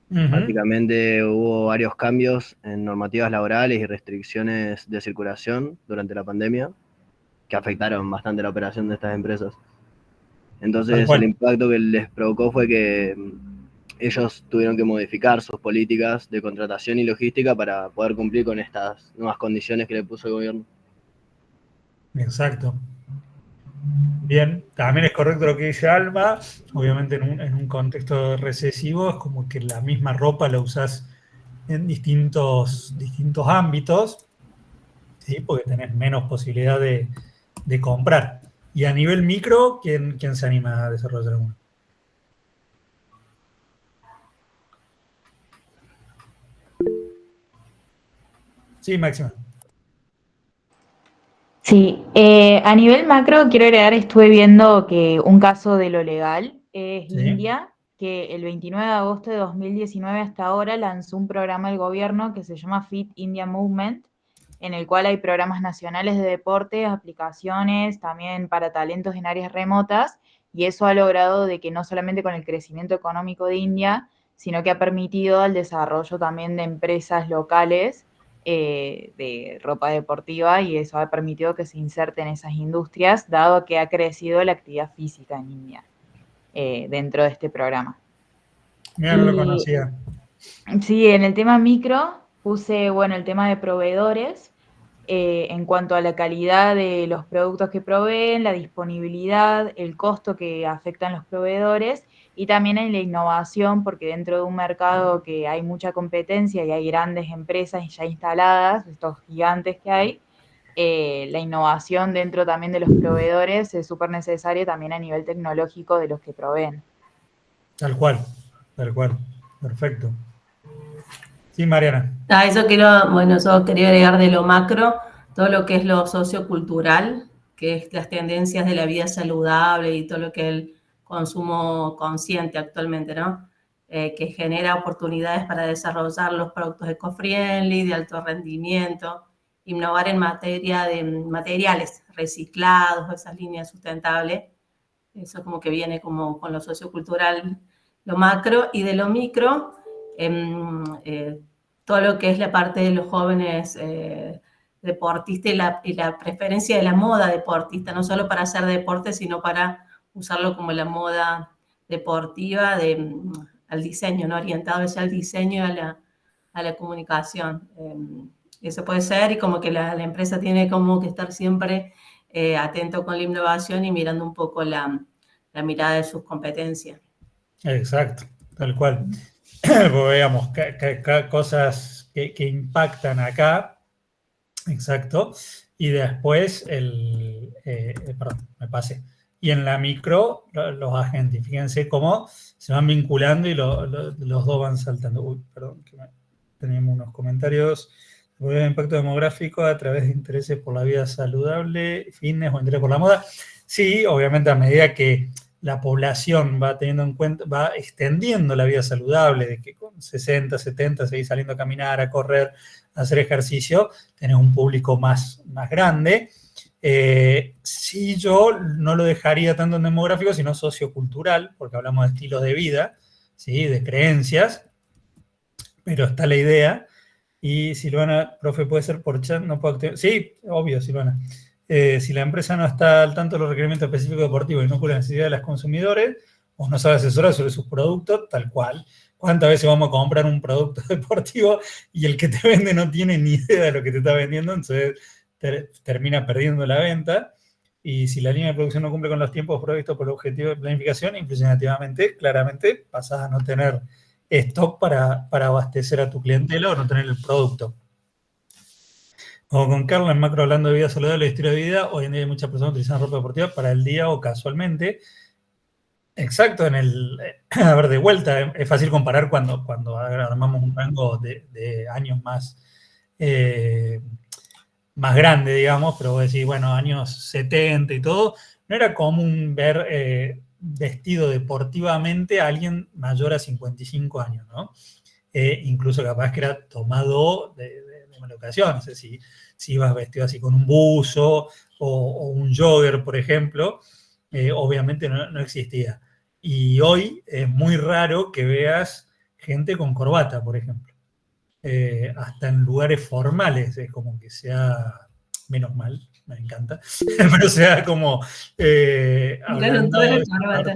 Básicamente hubo varios cambios en normativas laborales y restricciones de circulación durante la pandemia que afectaron bastante la operación de estas empresas. Entonces el impacto que les provocó fue que ellos tuvieron que modificar sus políticas de contratación y logística para poder cumplir con estas nuevas condiciones que le puso el gobierno. Exacto. Bien, también es correcto lo que dice Alma. Obviamente en un contexto recesivo es como que la misma ropa la usás en distintos ámbitos, ¿sí? Porque tenés menos posibilidad de comprar. Y a nivel micro, ¿quién se anima a desarrollar alguno? Sí, Máxima. Sí, a nivel macro quiero agregar, estuve viendo que un caso de lo legal es India, que el 29 de agosto de 2019 hasta ahora lanzó un programa del gobierno que se llama Fit India Movement, en el cual hay programas nacionales de deporte, aplicaciones también para talentos en áreas remotas, y eso ha logrado de que no solamente con el crecimiento económico de India, sino que ha permitido el desarrollo también de empresas locales de ropa deportiva, y eso ha permitido que se inserte en esas industrias, dado que ha crecido la actividad física en India dentro de este programa. Mira, no lo conocía. Sí, en el tema micro puse, bueno, el tema de proveedores, en cuanto a la calidad de los productos que proveen, la disponibilidad, el costo que afectan los proveedores, y también en la innovación, porque dentro de un mercado que hay mucha competencia y hay grandes empresas ya instaladas, estos gigantes que hay, la innovación dentro también de los proveedores es súper necesaria también a nivel tecnológico de los que proveen. Tal cual, perfecto. Sí, Mariana. Eso quería agregar de lo macro, todo lo que es lo sociocultural, que es las tendencias de la vida saludable y todo lo que es el consumo consciente actualmente, ¿no? Que genera oportunidades para desarrollar los productos eco-friendly, de alto rendimiento, innovar en materia de materiales reciclados, esas líneas sustentables. Eso como que viene como con lo sociocultural, lo macro, y de lo micro, todo lo que es la parte de los jóvenes deportistas y la preferencia de la moda deportista, no solo para hacer deporte, sino para usarlo como la moda deportiva al diseño, ¿no? Orientado hacia el diseño y a la comunicación. Eso puede ser, y como que la empresa tiene como que estar siempre atento con la innovación y mirando un poco la mirada de sus competencias. Exacto, tal cual. Veamos cosas que impactan acá, exacto, y después perdón, me pasé. Y en la micro, los agentes, fíjense cómo se van vinculando y los dos van saltando. Uy, perdón, que teníamos unos comentarios. El impacto demográfico a través de intereses por la vida saludable, fitness o interés por la moda. Sí, obviamente a medida que la población va teniendo en cuenta, va extendiendo la vida saludable, de que con 60, 70 seguís saliendo a caminar, a correr, a hacer ejercicio, tenés un público más grande. Sí, yo no lo dejaría tanto en demográfico, sino sociocultural, porque hablamos de estilos de vida, ¿sí? De creencias, pero está la idea. Y Silvana, profe, ¿puede ser por chat? No puedo activar. Sí, obvio, Silvana. Si la empresa no está al tanto de los requerimientos específicos deportivos y no cubre las necesidades de los consumidores, o no sabe asesorar sobre sus productos, tal cual. ¿Cuántas veces vamos a comprar un producto deportivo y el que te vende no tiene ni idea de lo que te está vendiendo? Entonces termina perdiendo la venta. Y si la línea de producción no cumple con los tiempos previstos por el objetivo de planificación, impresionativamente, claramente pasás a no tener stock para abastecer a tu clientela o no tener el producto. Como con Carla en macro, hablando de vida saludable y estilo de vida, hoy en día hay muchas personas utilizando ropa deportiva para el día o casualmente. Exacto, a ver, de vuelta, es fácil comparar cuando armamos un rango de años más grande, digamos, pero vos decís, bueno, años 70 y todo, no era común ver vestido deportivamente a alguien mayor a 55 años, ¿no? Incluso capaz que era tomado de mala ocasión, no sé si ibas vestido así con un buzo o un jogger, por ejemplo, obviamente no existía. Y hoy es muy raro que veas gente con corbata, por ejemplo. Hasta en lugares formales, es como que sea, menos mal, me encanta, pero sea como... Tiraron toda la corbata.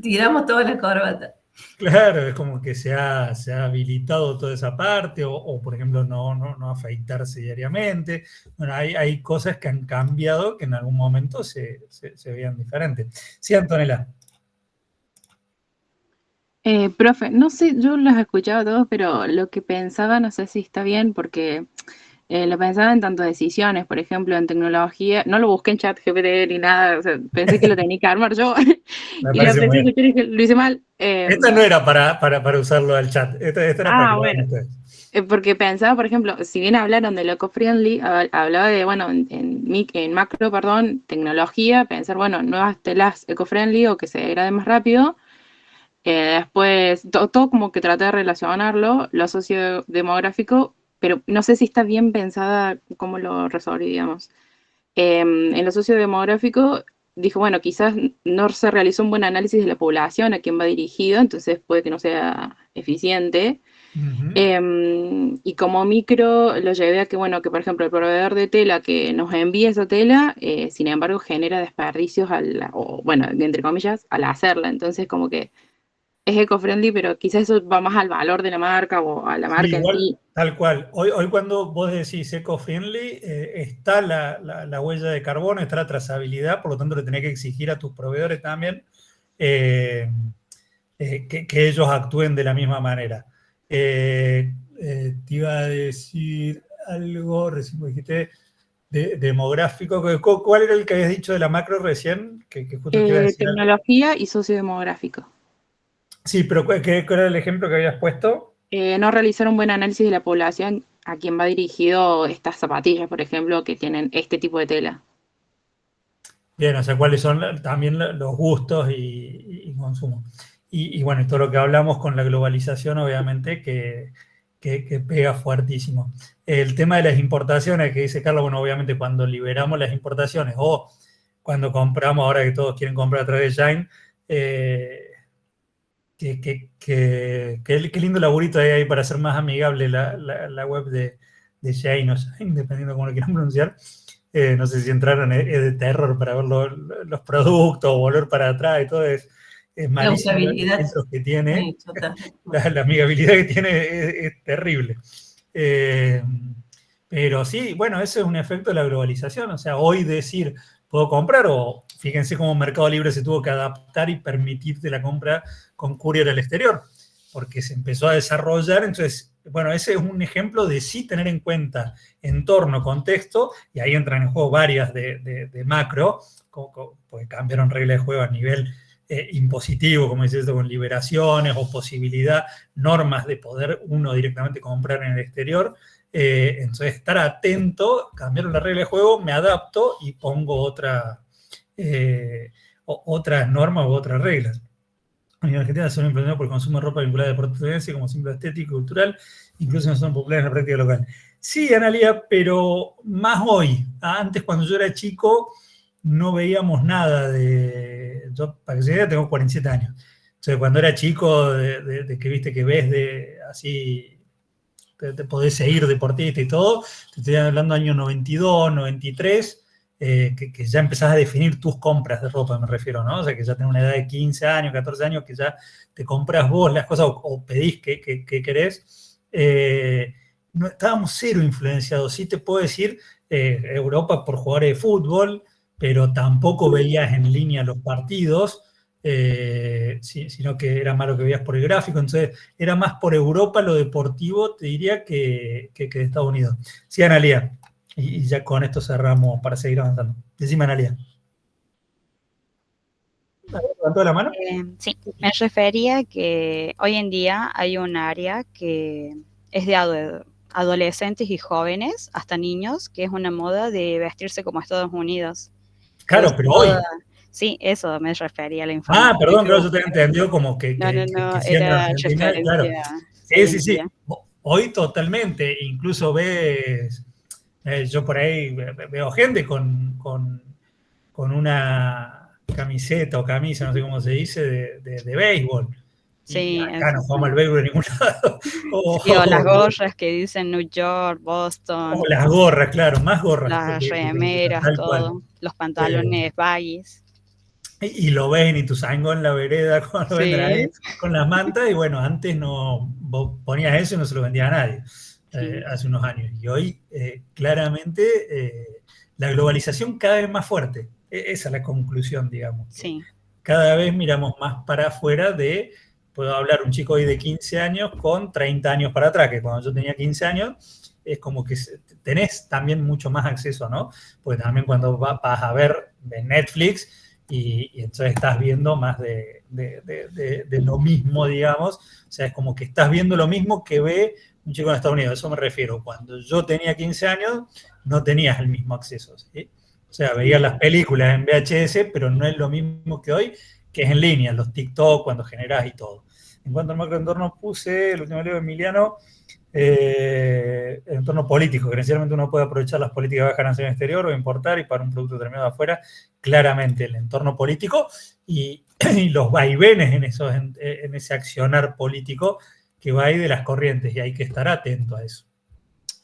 Tiramos toda la corbata. Claro, es como que se ha habilitado toda esa parte, o por ejemplo, no afeitarse diariamente. Bueno, hay cosas que han cambiado que en algún momento se veían diferentes. Sí, Antonella. Profe, no sé, yo los he escuchado todos, pero lo que pensaba, no sé si está bien, porque lo pensaba en tantas decisiones, por ejemplo, en tecnología, no lo busqué en ChatGPT ni nada, o sea, pensé que lo tenía que armar yo, y lo empecé a escuchar y dije, lo hice mal. Esta no era para usarlo al chat, esta era para que lo hagan ustedes. Porque pensaba, por ejemplo, si bien hablaron de lo eco-friendly, hablaba de, bueno, en macro, perdón, tecnología, pensar, bueno, nuevas telas eco-friendly o que se degraden más rápido. Después, todo como que traté de relacionarlo, lo sociodemográfico, pero no sé si está bien pensada cómo lo resolví, digamos. En lo sociodemográfico, dijo, bueno, quizás no se realizó un buen análisis de la población, a quién va dirigido, entonces puede que no sea eficiente. Y como micro lo llevé a que, bueno, que por ejemplo el proveedor de tela que nos envía esa tela, sin embargo genera desperdicios, o bueno, entre comillas, al hacerla. Entonces como que es eco-friendly, pero quizás eso va más al valor de la marca o a la marca igual, en sí. Tal cual. Hoy cuando vos decís eco-friendly, está la huella de carbono, está la trazabilidad, por lo tanto le tenés que exigir a tus proveedores también que ellos actúen de la misma manera. Te iba a decir algo, recién me dijiste, demográfico. ¿Cuál era el que habías dicho de la macro recién? Que justo te iba a decir tecnología algo. Y sociodemográfico. Sí, pero ¿cuál era el ejemplo que habías puesto? No realizar un buen análisis de la población a quien va dirigido estas zapatillas, por ejemplo, que tienen este tipo de tela. Bien, o sea, cuáles son también los gustos y consumo. Y bueno, y todo lo que hablamos con la globalización, obviamente, que pega fuertísimo. El tema de las importaciones, que dice Carlos, bueno, obviamente cuando liberamos las importaciones o cuando compramos, ahora que todos quieren comprar a través de Shine, qué lindo laburito hay ahí para hacer más amigable la web de Shine o Shine, dependiendo de cómo lo quieran pronunciar. No sé si entraron, es de terror para ver los productos o volver para atrás y todo, es malísimo. La usabilidad que tiene, la amigabilidad que tiene es terrible. Pero sí, bueno, ese es un efecto de la globalización. O sea, hoy decir, puedo comprar, o fíjense cómo Mercado Libre se tuvo que adaptar y permitirte la compra con courier al exterior, porque se empezó a desarrollar. Entonces, bueno, ese es un ejemplo de sí tener en cuenta entorno, contexto, y ahí entran en juego varias de macro, porque cambiaron reglas de juego a nivel impositivo, como dice esto, con liberaciones o posibilidad, normas de poder uno directamente comprar en el exterior. Entonces, estar atento, cambiaron la regla de juego, me adapto y pongo otras normas u otras reglas. En Argentina son emprendidos por el consumo de ropa vinculada a pertenencia como símbolo estético y cultural, incluso no son populares en la práctica local. Sí, Analia, pero más hoy. Antes, cuando yo era chico, no veíamos nada yo, para que se vea, tengo 47 años. Entonces, cuando era chico, de que viste que ves así, te podés seguir deportista y todo, te estoy hablando años 92, 93, que ya empezás a definir tus compras de ropa, me refiero, ¿no? O sea, que ya tenés una edad de 15 años, 14 años, que ya te compras vos las cosas o pedís que querés. No, estábamos cero influenciados. Sí te puedo decir, Europa por jugadores de fútbol, pero tampoco veías en línea los partidos, sino que era más lo que veías por el gráfico. Entonces, era más por Europa lo deportivo, te diría, que de Estados Unidos. Sí, Analia. Y ya con esto cerramos para seguir avanzando. Decime, Analia. ¿Levantó la mano? Sí, me refería que hoy en día hay un área que es de adolescentes y jóvenes, hasta niños, que es una moda de vestirse como Estados Unidos. Claro, pero hoy. Sí, eso me refería a la información. Ah, perdón, pero yo te entendió como que no, era Argentina, claro. Sí. Hoy totalmente. Incluso ves, yo por ahí veo gente con una camiseta o camisa, no sé cómo se dice, de béisbol. Sí, y acá no jugamos al béisbol en ningún lado. O las gorras que dicen New York, Boston. O las gorras, claro, más gorras. Las remeras, todo. Los pantalones baggies. Y lo ven, y tu sango en la vereda, cuando lo venden ahí, con las mantas, y bueno, antes no, vos ponías eso y no se lo vendía a nadie, hace unos años. Y hoy, claramente, la globalización cada vez más fuerte. Esa es la conclusión, digamos. Sí. Cada vez miramos más para afuera de, puedo hablar un chico hoy de 15 años con 30 años para atrás, que cuando yo tenía 15 años, es como que tenés también mucho más acceso, ¿no? Porque también cuando vas a ver Netflix, y entonces estás viendo más de lo mismo, digamos. O sea, es como que estás viendo lo mismo que ve un chico en Estados Unidos. A eso me refiero. Cuando yo tenía 15 años, no tenías el mismo acceso, ¿sí? O sea, veías las películas en VHS, pero no es lo mismo que hoy, que es en línea, los TikTok, cuando generás y todo. En cuanto al macroentorno, puse el último libro de Emiliano, el entorno político, que necesariamente uno puede aprovechar las políticas de baja ganancia en el exterior o importar y para un producto determinado de afuera. Claramente el entorno político y los vaivenes en ese accionar político que va ahí de las corrientes, y hay que estar atento a eso.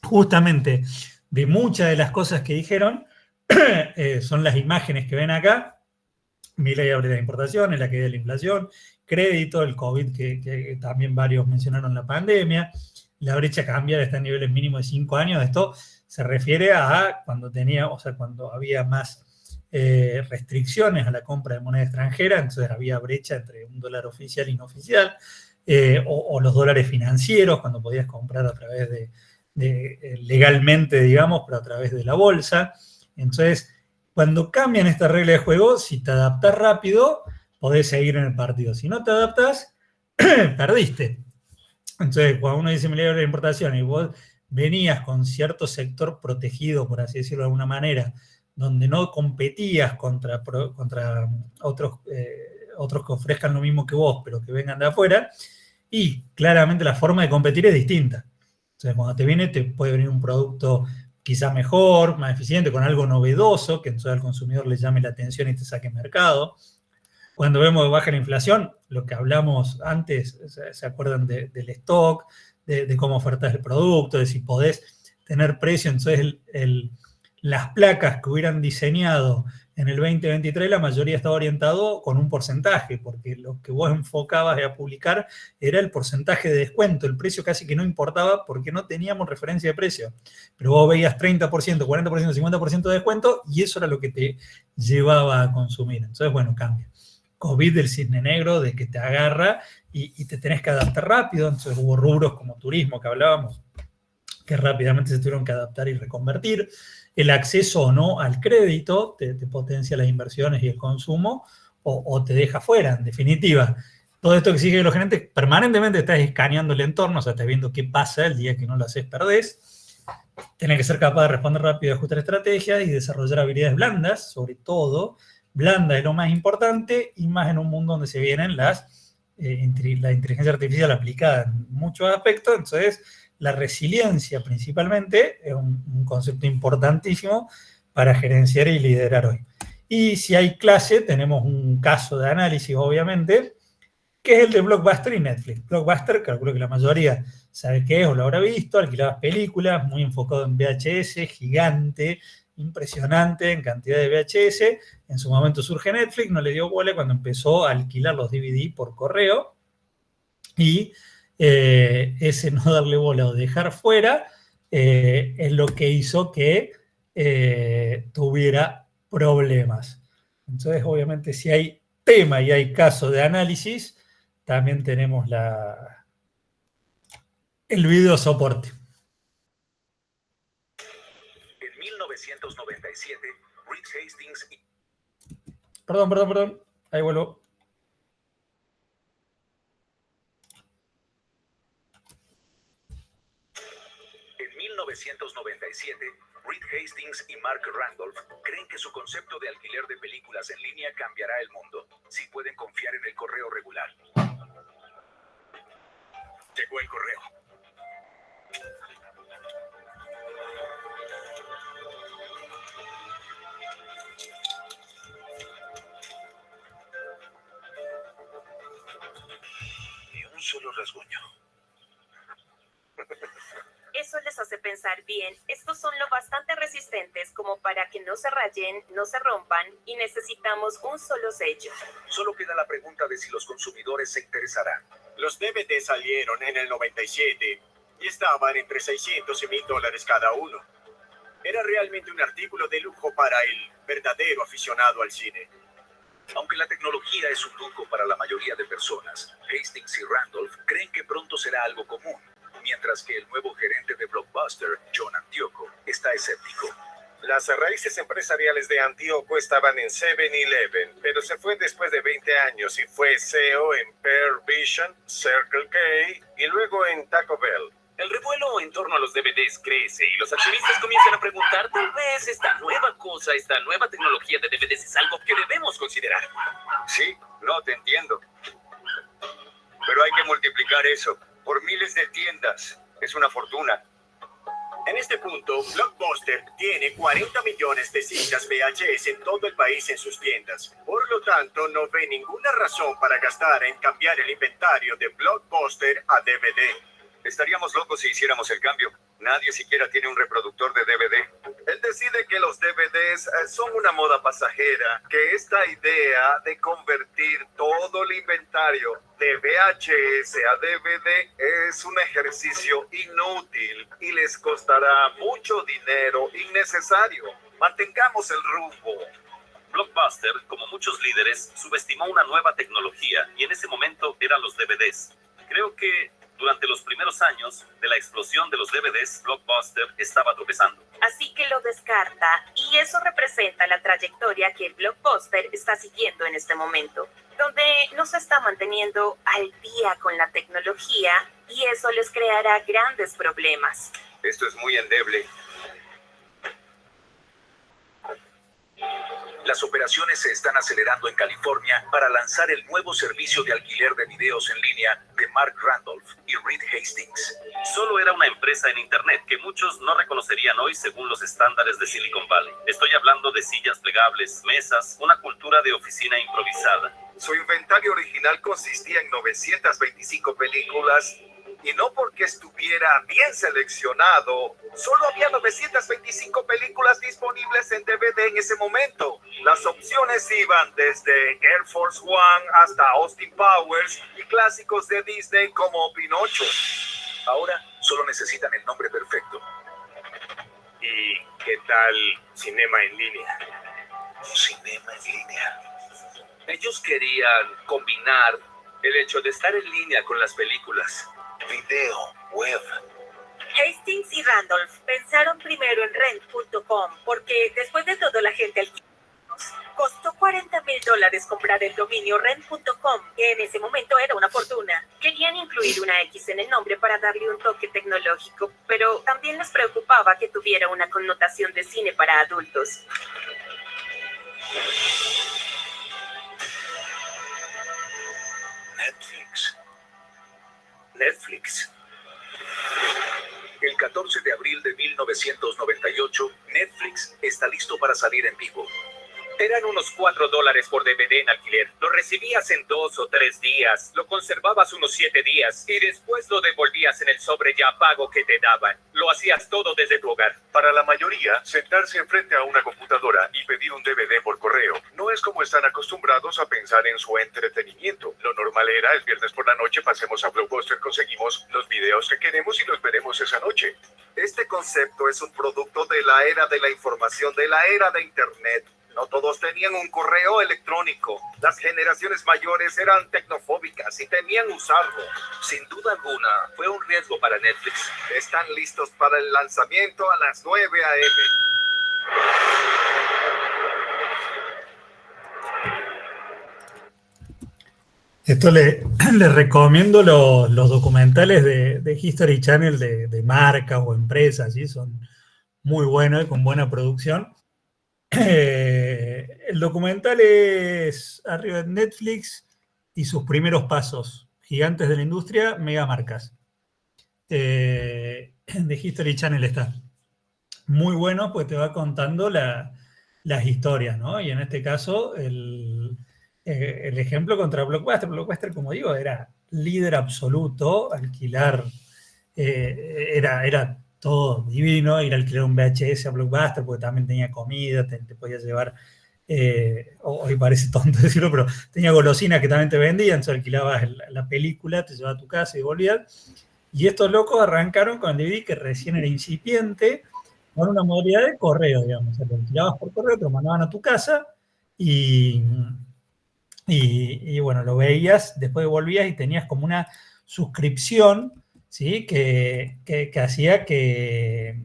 Justamente de muchas de las cosas que dijeron son las imágenes que ven acá. Milei habla de las importaciones, la caída de la inflación, crédito, el COVID, que también varios mencionaron la pandemia. La brecha cambiaria está en niveles mínimos de 5 años. Esto se refiere a cuando cuando había más restricciones a la compra de moneda extranjera, entonces había brecha entre un dólar oficial y no oficial, o los dólares financieros, cuando podías comprar a través legalmente, digamos, pero a través de la bolsa. Entonces, cuando cambian esta regla de juego, si te adaptás rápido, podés seguir en el partido. Si no te adaptás, perdiste. Entonces, cuando uno dice milagro de importación y vos venías con cierto sector protegido, por así decirlo de alguna manera, donde no competías contra otros que ofrezcan lo mismo que vos, pero que vengan de afuera, y claramente la forma de competir es distinta. Entonces, cuando te puede venir un producto quizá mejor, más eficiente, con algo novedoso, que entonces al consumidor le llame la atención y te saque mercado. Cuando vemos baja la inflación, lo que hablamos antes, ¿se acuerdan del stock, de cómo ofertas el producto, de si podés tener precio? Entonces, las placas que hubieran diseñado en el 2023, la mayoría estaba orientado con un porcentaje, porque lo que vos enfocabas a publicar era el porcentaje de descuento. El precio casi que no importaba porque no teníamos referencia de precio. Pero vos veías 30%, 40%, 50% de descuento, y eso era lo que te llevaba a consumir. Entonces, bueno, cambia. COVID del cisne negro, de que te agarra y te tenés que adaptar rápido. Entonces hubo rubros como turismo, que hablábamos, que rápidamente se tuvieron que adaptar y reconvertir. El acceso o no al crédito te potencia las inversiones y el consumo, o te deja fuera, en definitiva. Todo esto que sigue los gerentes, permanentemente estás escaneando el entorno, o sea, estás viendo qué pasa. El día que no lo haces, perdés. Tenés que ser capaz de responder rápido, ajustar estrategias y desarrollar habilidades blandas, sobre todo. Blanda es lo más importante, y más en un mundo donde se vienen la inteligencia artificial aplicada en muchos aspectos. Entonces, la resiliencia principalmente es un concepto importantísimo para gerenciar y liderar hoy. Y si hay clase, tenemos un caso de análisis, obviamente, que es el de Blockbuster y Netflix. Blockbuster, calculo que la mayoría sabe qué es o lo habrá visto, alquilabas películas, muy enfocado en VHS, gigante, impresionante en cantidad de VHS. En su momento surge Netflix, no le dio bola cuando empezó a alquilar los DVD por correo, y ese no darle bola o dejar fuera es lo que hizo que tuviera problemas. Entonces, obviamente, si hay tema y hay caso de análisis, también tenemos el video soporte. En 1997, Reed Hastings... Perdón, ahí vuelvo. En 1997, Reed Hastings y Mark Randolph creen que su concepto de alquiler de películas en línea cambiará el mundo si pueden confiar en el correo regular. Llegó el correo. Solo rasguño. Eso les hace pensar bien. Estos son lo bastante resistentes como para que no se rayen, no se rompan y necesitamos un solo sello. Solo queda la pregunta de si los consumidores se interesarán. Los DVD salieron en el 97 y estaban entre $600 y $1,000 cada uno. Era realmente un artículo de lujo para el verdadero aficionado al cine. Aunque la tecnología es un lujo para la mayoría de personas, Hastings y Randolph creen que pronto será algo común, mientras que el nuevo gerente de Blockbuster, John Antioco, está escéptico. Las raíces empresariales de Antioco estaban en 7-Eleven, pero se fue después de 20 años y fue CEO en Pearl Vision, Circle K y luego en Taco Bell. El revuelo en torno a los DVDs crece y los accionistas comienzan a preguntar, tal vez esta nueva cosa, esta nueva tecnología de DVDs es algo que debemos considerar. Sí, no te entiendo. Pero hay que multiplicar eso por miles de tiendas. Es una fortuna. En este punto, Blockbuster tiene 40 millones de cintas VHS en todo el país en sus tiendas. Por lo tanto, no ve ninguna razón para gastar en cambiar el inventario de Blockbuster a DVD. Estaríamos locos si hiciéramos el cambio. Nadie siquiera tiene un reproductor de DVD. Él decide que los DVDs son una moda pasajera, que esta idea de convertir todo el inventario de VHS a DVD es un ejercicio inútil y les costará mucho dinero innecesario. Mantengamos el rumbo. Blockbuster, como muchos líderes, subestimó una nueva tecnología y en ese momento eran los DVDs. Creo que durante los primeros años de la explosión de los DVDs, Blockbuster estaba tropezando. Así que lo descarta, y eso representa la trayectoria que el Blockbuster está siguiendo en este momento, donde no se está manteniendo al día con la tecnología, y eso les creará grandes problemas. Esto es muy endeble. Las operaciones se están acelerando en California para lanzar el nuevo servicio de alquiler de videos en línea de Mark Randolph y Reed Hastings. Solo era una empresa en Internet que muchos no reconocerían hoy según los estándares de Silicon Valley. Estoy hablando de sillas plegables, mesas, una cultura de oficina improvisada. Su inventario original consistía en 925 películas y no porque estuviera bien seleccionado, solo había 925 películas disponibles en DVD en ese momento. Las opciones iban desde Air Force One hasta Austin Powers y clásicos de Disney como Pinocho. Ahora solo necesitan el nombre perfecto. ¿Y qué tal cinema en línea? Cinema en línea. Ellos querían combinar el hecho de estar en línea con las películas. Video, web. Hastings y Randolph pensaron primero en rent.com porque después de todo la gente alquiló. Costó $40,000 comprar el dominio rent.com, que en ese momento era una fortuna. Querían incluir una X en el nombre para darle un toque tecnológico, pero también les preocupaba que tuviera una connotación de cine para adultos. Netflix. El 14 de abril de 1998, Netflix está listo para salir en vivo. Eran unos $4 por DVD en alquiler. Lo recibías en 2 o 3 días, lo conservabas unos 7 días y después lo devolvías en el sobre ya pago que te daban. Lo hacías todo desde tu hogar. Para la mayoría, sentarse enfrente a una computadora y pedir un DVD por correo no es como están acostumbrados a pensar en su entretenimiento. Lo normal era el viernes por la noche pasemos a Blockbuster, conseguimos los videos que queremos y los veremos esa noche. Este concepto es un producto de la era de la información, de la era de Internet. No todos tenían un correo electrónico. Las generaciones mayores eran tecnofóbicas y temían usarlo. Sin duda alguna, fue un riesgo para Netflix. Están listos para el lanzamiento a las 9 a.m. Esto les recomiendo los documentales de History Channel de marcas o empresas, ¿sí? Son muy buenos y con buena producción. El documental es arriba de Netflix y sus primeros pasos, gigantes de la industria, megamarcas. De History Channel está. Muy bueno, pues te va contando las historias, ¿no? Y en este caso, el ejemplo contra Blockbuster. Blockbuster, como digo, era líder absoluto, alquilar, era todo divino, ir a alquilar un VHS a Blockbuster, porque también tenía comida, te podía llevar, hoy parece tonto decirlo, pero tenía golosinas que también te vendían, entonces alquilabas la película, te llevabas a tu casa y volvías. Y estos locos arrancaron con el DVD que recién era incipiente, con una modalidad de correo, digamos. O sea, lo alquilabas por correo, te lo mandaban a tu casa y bueno, lo veías, después volvías y tenías como una suscripción, ¿sí? Que hacía que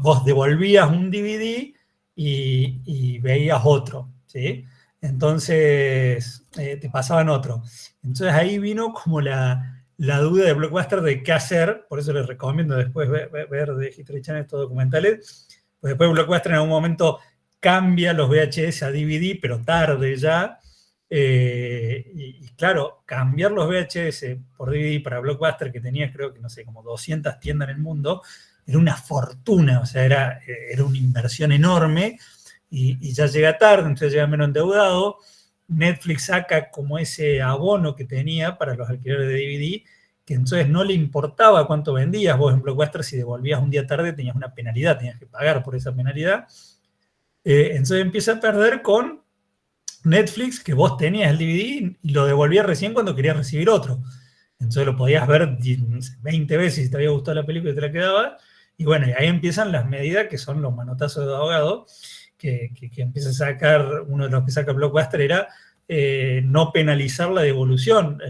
vos devolvías un DVD y veías otro, ¿sí? Entonces te pasaban otro. Entonces ahí vino como la duda de Blockbuster de qué hacer, por eso les recomiendo después ver de History Channel estos documentales, pues después Blockbuster en algún momento cambia los VHS a DVD, pero tarde ya, y claro, cambiar los VHS por DVD para Blockbuster, que tenía creo que, no sé, como 200 tiendas en el mundo, era una fortuna, o sea, era una inversión enorme, y ya llega tarde, entonces llega menos endeudado. Netflix saca como ese abono que tenía para los alquileres de DVD, que entonces no le importaba cuánto vendías. Vos en Blockbuster, si devolvías un día tarde, tenías una penalidad, tenías que pagar por esa penalidad. Entonces empieza a perder con Netflix, que vos tenías el DVD y lo devolvías recién cuando querías recibir otro. Entonces lo podías ver 20 veces si te había gustado la película y te la quedabas. Y bueno, y ahí empiezan las medidas que son los manotazos de abogado, que empieza a sacar, uno de los que saca Blockbuster era no penalizar la devolución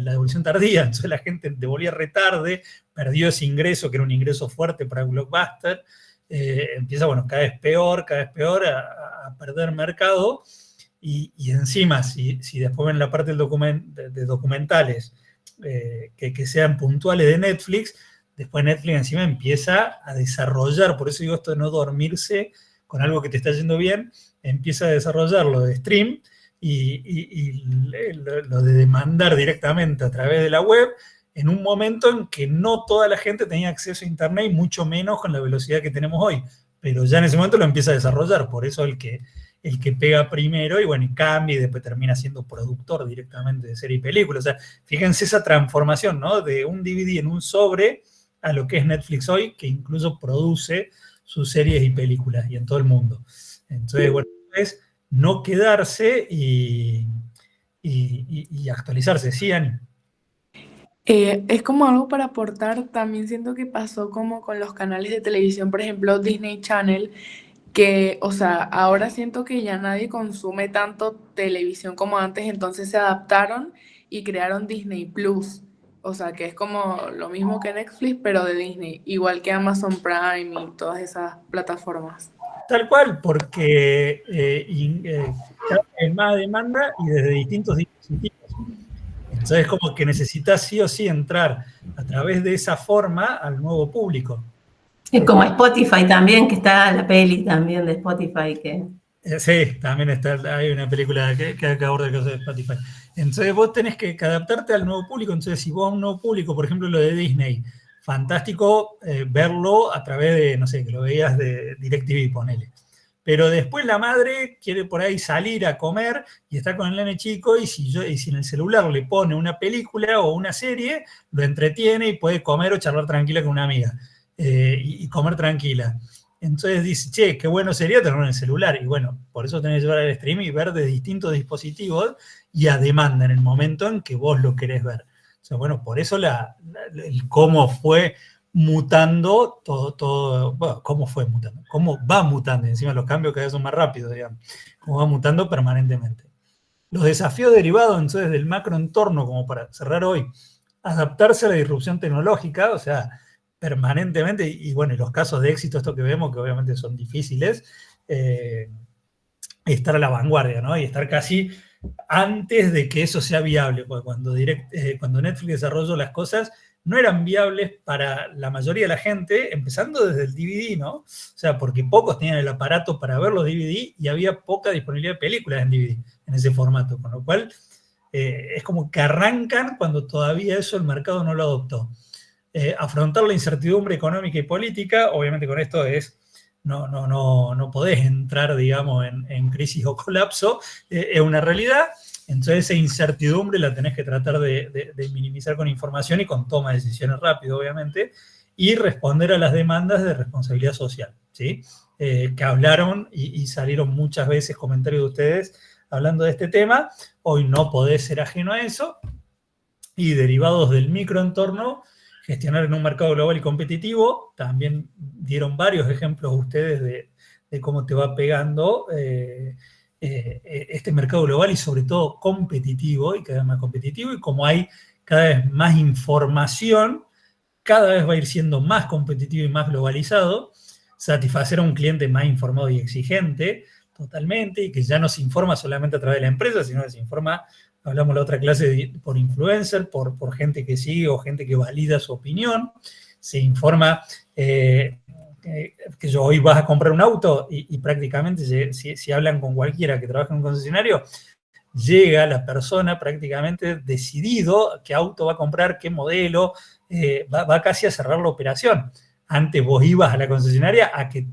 tardía. Entonces la gente devolvía retarde, perdió ese ingreso, que era un ingreso fuerte para Blockbuster. Empieza, bueno, cada vez peor a perder mercado, y encima, si después ven la parte de documentales que sean puntuales de Netflix, después Netflix encima empieza a desarrollar, por eso digo esto de no dormirse con algo que te está yendo bien, empieza a desarrollar lo de stream y lo de demandar directamente a través de la web, en un momento en que no toda la gente tenía acceso a internet, y mucho menos con la velocidad que tenemos hoy, pero ya en ese momento lo empieza a desarrollar, por eso el que pega primero, y bueno, y cambia, y después termina siendo productor directamente de serie y película. O sea, fíjense esa transformación, ¿no? De un DVD en un sobre a lo que es Netflix hoy, que incluso produce sus series y películas, y en todo el mundo. Entonces, bueno, es no quedarse y actualizarse. ¿Sí, Ani? Es como algo para aportar, también siento que pasó como con los canales de televisión, por ejemplo, Disney Channel, que, o sea, ahora siento que ya nadie consume tanto televisión como antes, entonces se adaptaron y crearon Disney Plus, o sea, que es como lo mismo que Netflix, pero de Disney, igual que Amazon Prime y todas esas plataformas. Tal cual, porque cada vez más demanda y desde distintos dispositivos. Entonces, como que necesitas sí o sí entrar a través de esa forma al nuevo público. Es como Spotify también, que está la peli también de Spotify. Sí, también hay una película que aborda el caso de Spotify. Entonces vos tenés que adaptarte al nuevo público. Entonces, si vos a un nuevo público, por ejemplo lo de Disney, fantástico verlo a través de, no sé, que lo veías de DirecTV, ponele. Pero después la madre quiere por ahí salir a comer y está con el nene chico, y si en el celular le pone una película o una serie, lo entretiene y puede comer o charlar tranquila con una amiga. Y comer tranquila. Entonces dice, che, qué bueno sería tenerlo en el celular. Y bueno, por eso tenés que llevar al stream y ver de distintos dispositivos y a demanda en el momento en que vos lo querés ver. O sea, bueno, por eso el cómo fue mutando todo, bueno, cómo fue mutando, cómo va mutando, y encima los cambios cada vez son más rápidos, digamos, cómo va mutando permanentemente. Los desafíos derivados entonces del macroentorno, como para cerrar hoy, adaptarse a la disrupción tecnológica, o sea, permanentemente, y bueno, y los casos de éxito, esto que vemos, que obviamente son difíciles, estar a la vanguardia, ¿no? Y estar casi antes de que eso sea viable, porque cuando Netflix desarrolló las cosas, no eran viables para la mayoría de la gente, empezando desde el DVD, ¿no? O sea, porque pocos tenían el aparato para ver los DVD y había poca disponibilidad de películas en DVD, en ese formato, con lo cual es como que arrancan cuando todavía eso el mercado no lo adoptó. Afrontar la incertidumbre económica y política, obviamente con esto no podés entrar, digamos, en crisis o colapso, es una realidad, Entonces esa incertidumbre la tenés que tratar de minimizar con información y con toma de decisiones rápido, obviamente, y responder a las demandas de responsabilidad social, ¿sí? Que hablaron y salieron muchas veces comentarios de ustedes hablando de este tema. Hoy no podés ser ajeno a eso, y derivados del microentorno, gestionar en un mercado global y competitivo. También dieron varios ejemplos ustedes de cómo te va pegando este mercado global y sobre todo competitivo, y cada vez más competitivo, y como hay cada vez más información, cada vez va a ir siendo más competitivo y más globalizado, satisfacer a un cliente más informado y exigente, totalmente, y que ya no se informa solamente a través de la empresa, sino que se informa, hablamos la otra clase, por influencer, por gente que sigue o gente que valida su opinión, se informa que yo hoy vas a comprar un auto y prácticamente si hablan con cualquiera que trabaja en un concesionario, llega la persona prácticamente decidido qué auto va a comprar, qué modelo, va casi a cerrar la operación. Antes vos ibas a la concesionaria a que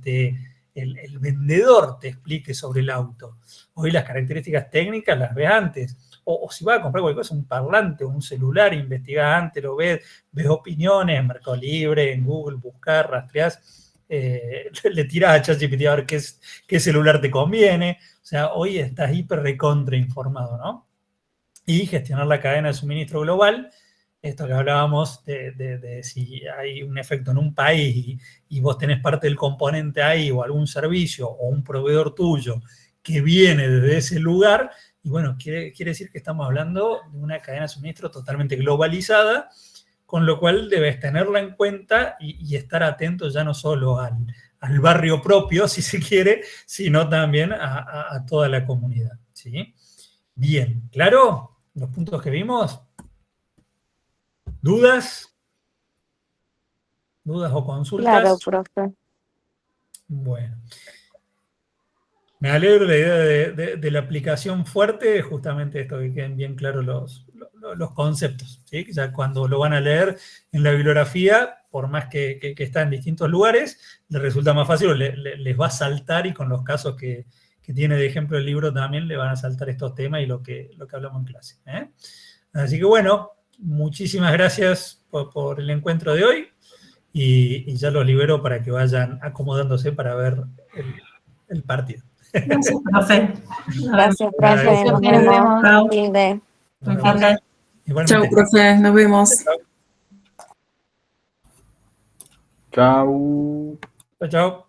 el vendedor te explique sobre el auto. Hoy las características técnicas las ves antes. O si vas a comprar cualquier cosa, un parlante o un celular, investigás antes, lo ves opiniones en Mercado Libre, en Google, buscás, rastreás, le tirás a ChatGPT a ver qué celular te conviene. O sea, hoy estás hiper recontra informado, ¿no? Y gestionar la cadena de suministro global, esto que hablábamos de si hay un efecto en un país y vos tenés parte del componente ahí, o algún servicio, o un proveedor tuyo que viene desde ese lugar, y bueno, quiere decir que estamos hablando de una cadena de suministro totalmente globalizada, con lo cual debes tenerla en cuenta y estar atento ya no solo al barrio propio, si se quiere, sino también a toda la comunidad, ¿sí? Bien, ¿claro? Los puntos que vimos. ¿Dudas? ¿Dudas o consultas? Claro, profe. Bueno. Me alegro la idea de la aplicación fuerte, justamente esto, que queden bien claros los conceptos, ¿sí? Ya cuando lo van a leer en la bibliografía, por más que está en distintos lugares, les resulta más fácil, les va a saltar, y con los casos que tiene de ejemplo el libro también le van a saltar estos temas y lo que hablamos en clase, ¿eh? Así que bueno, muchísimas gracias por el encuentro de hoy, y ya los libero para que vayan acomodándose para ver el partido. Gracias, profe. Gracias, profe. Nos vemos. Hilde. Chao, profe. Nos vemos. Chao. Chao.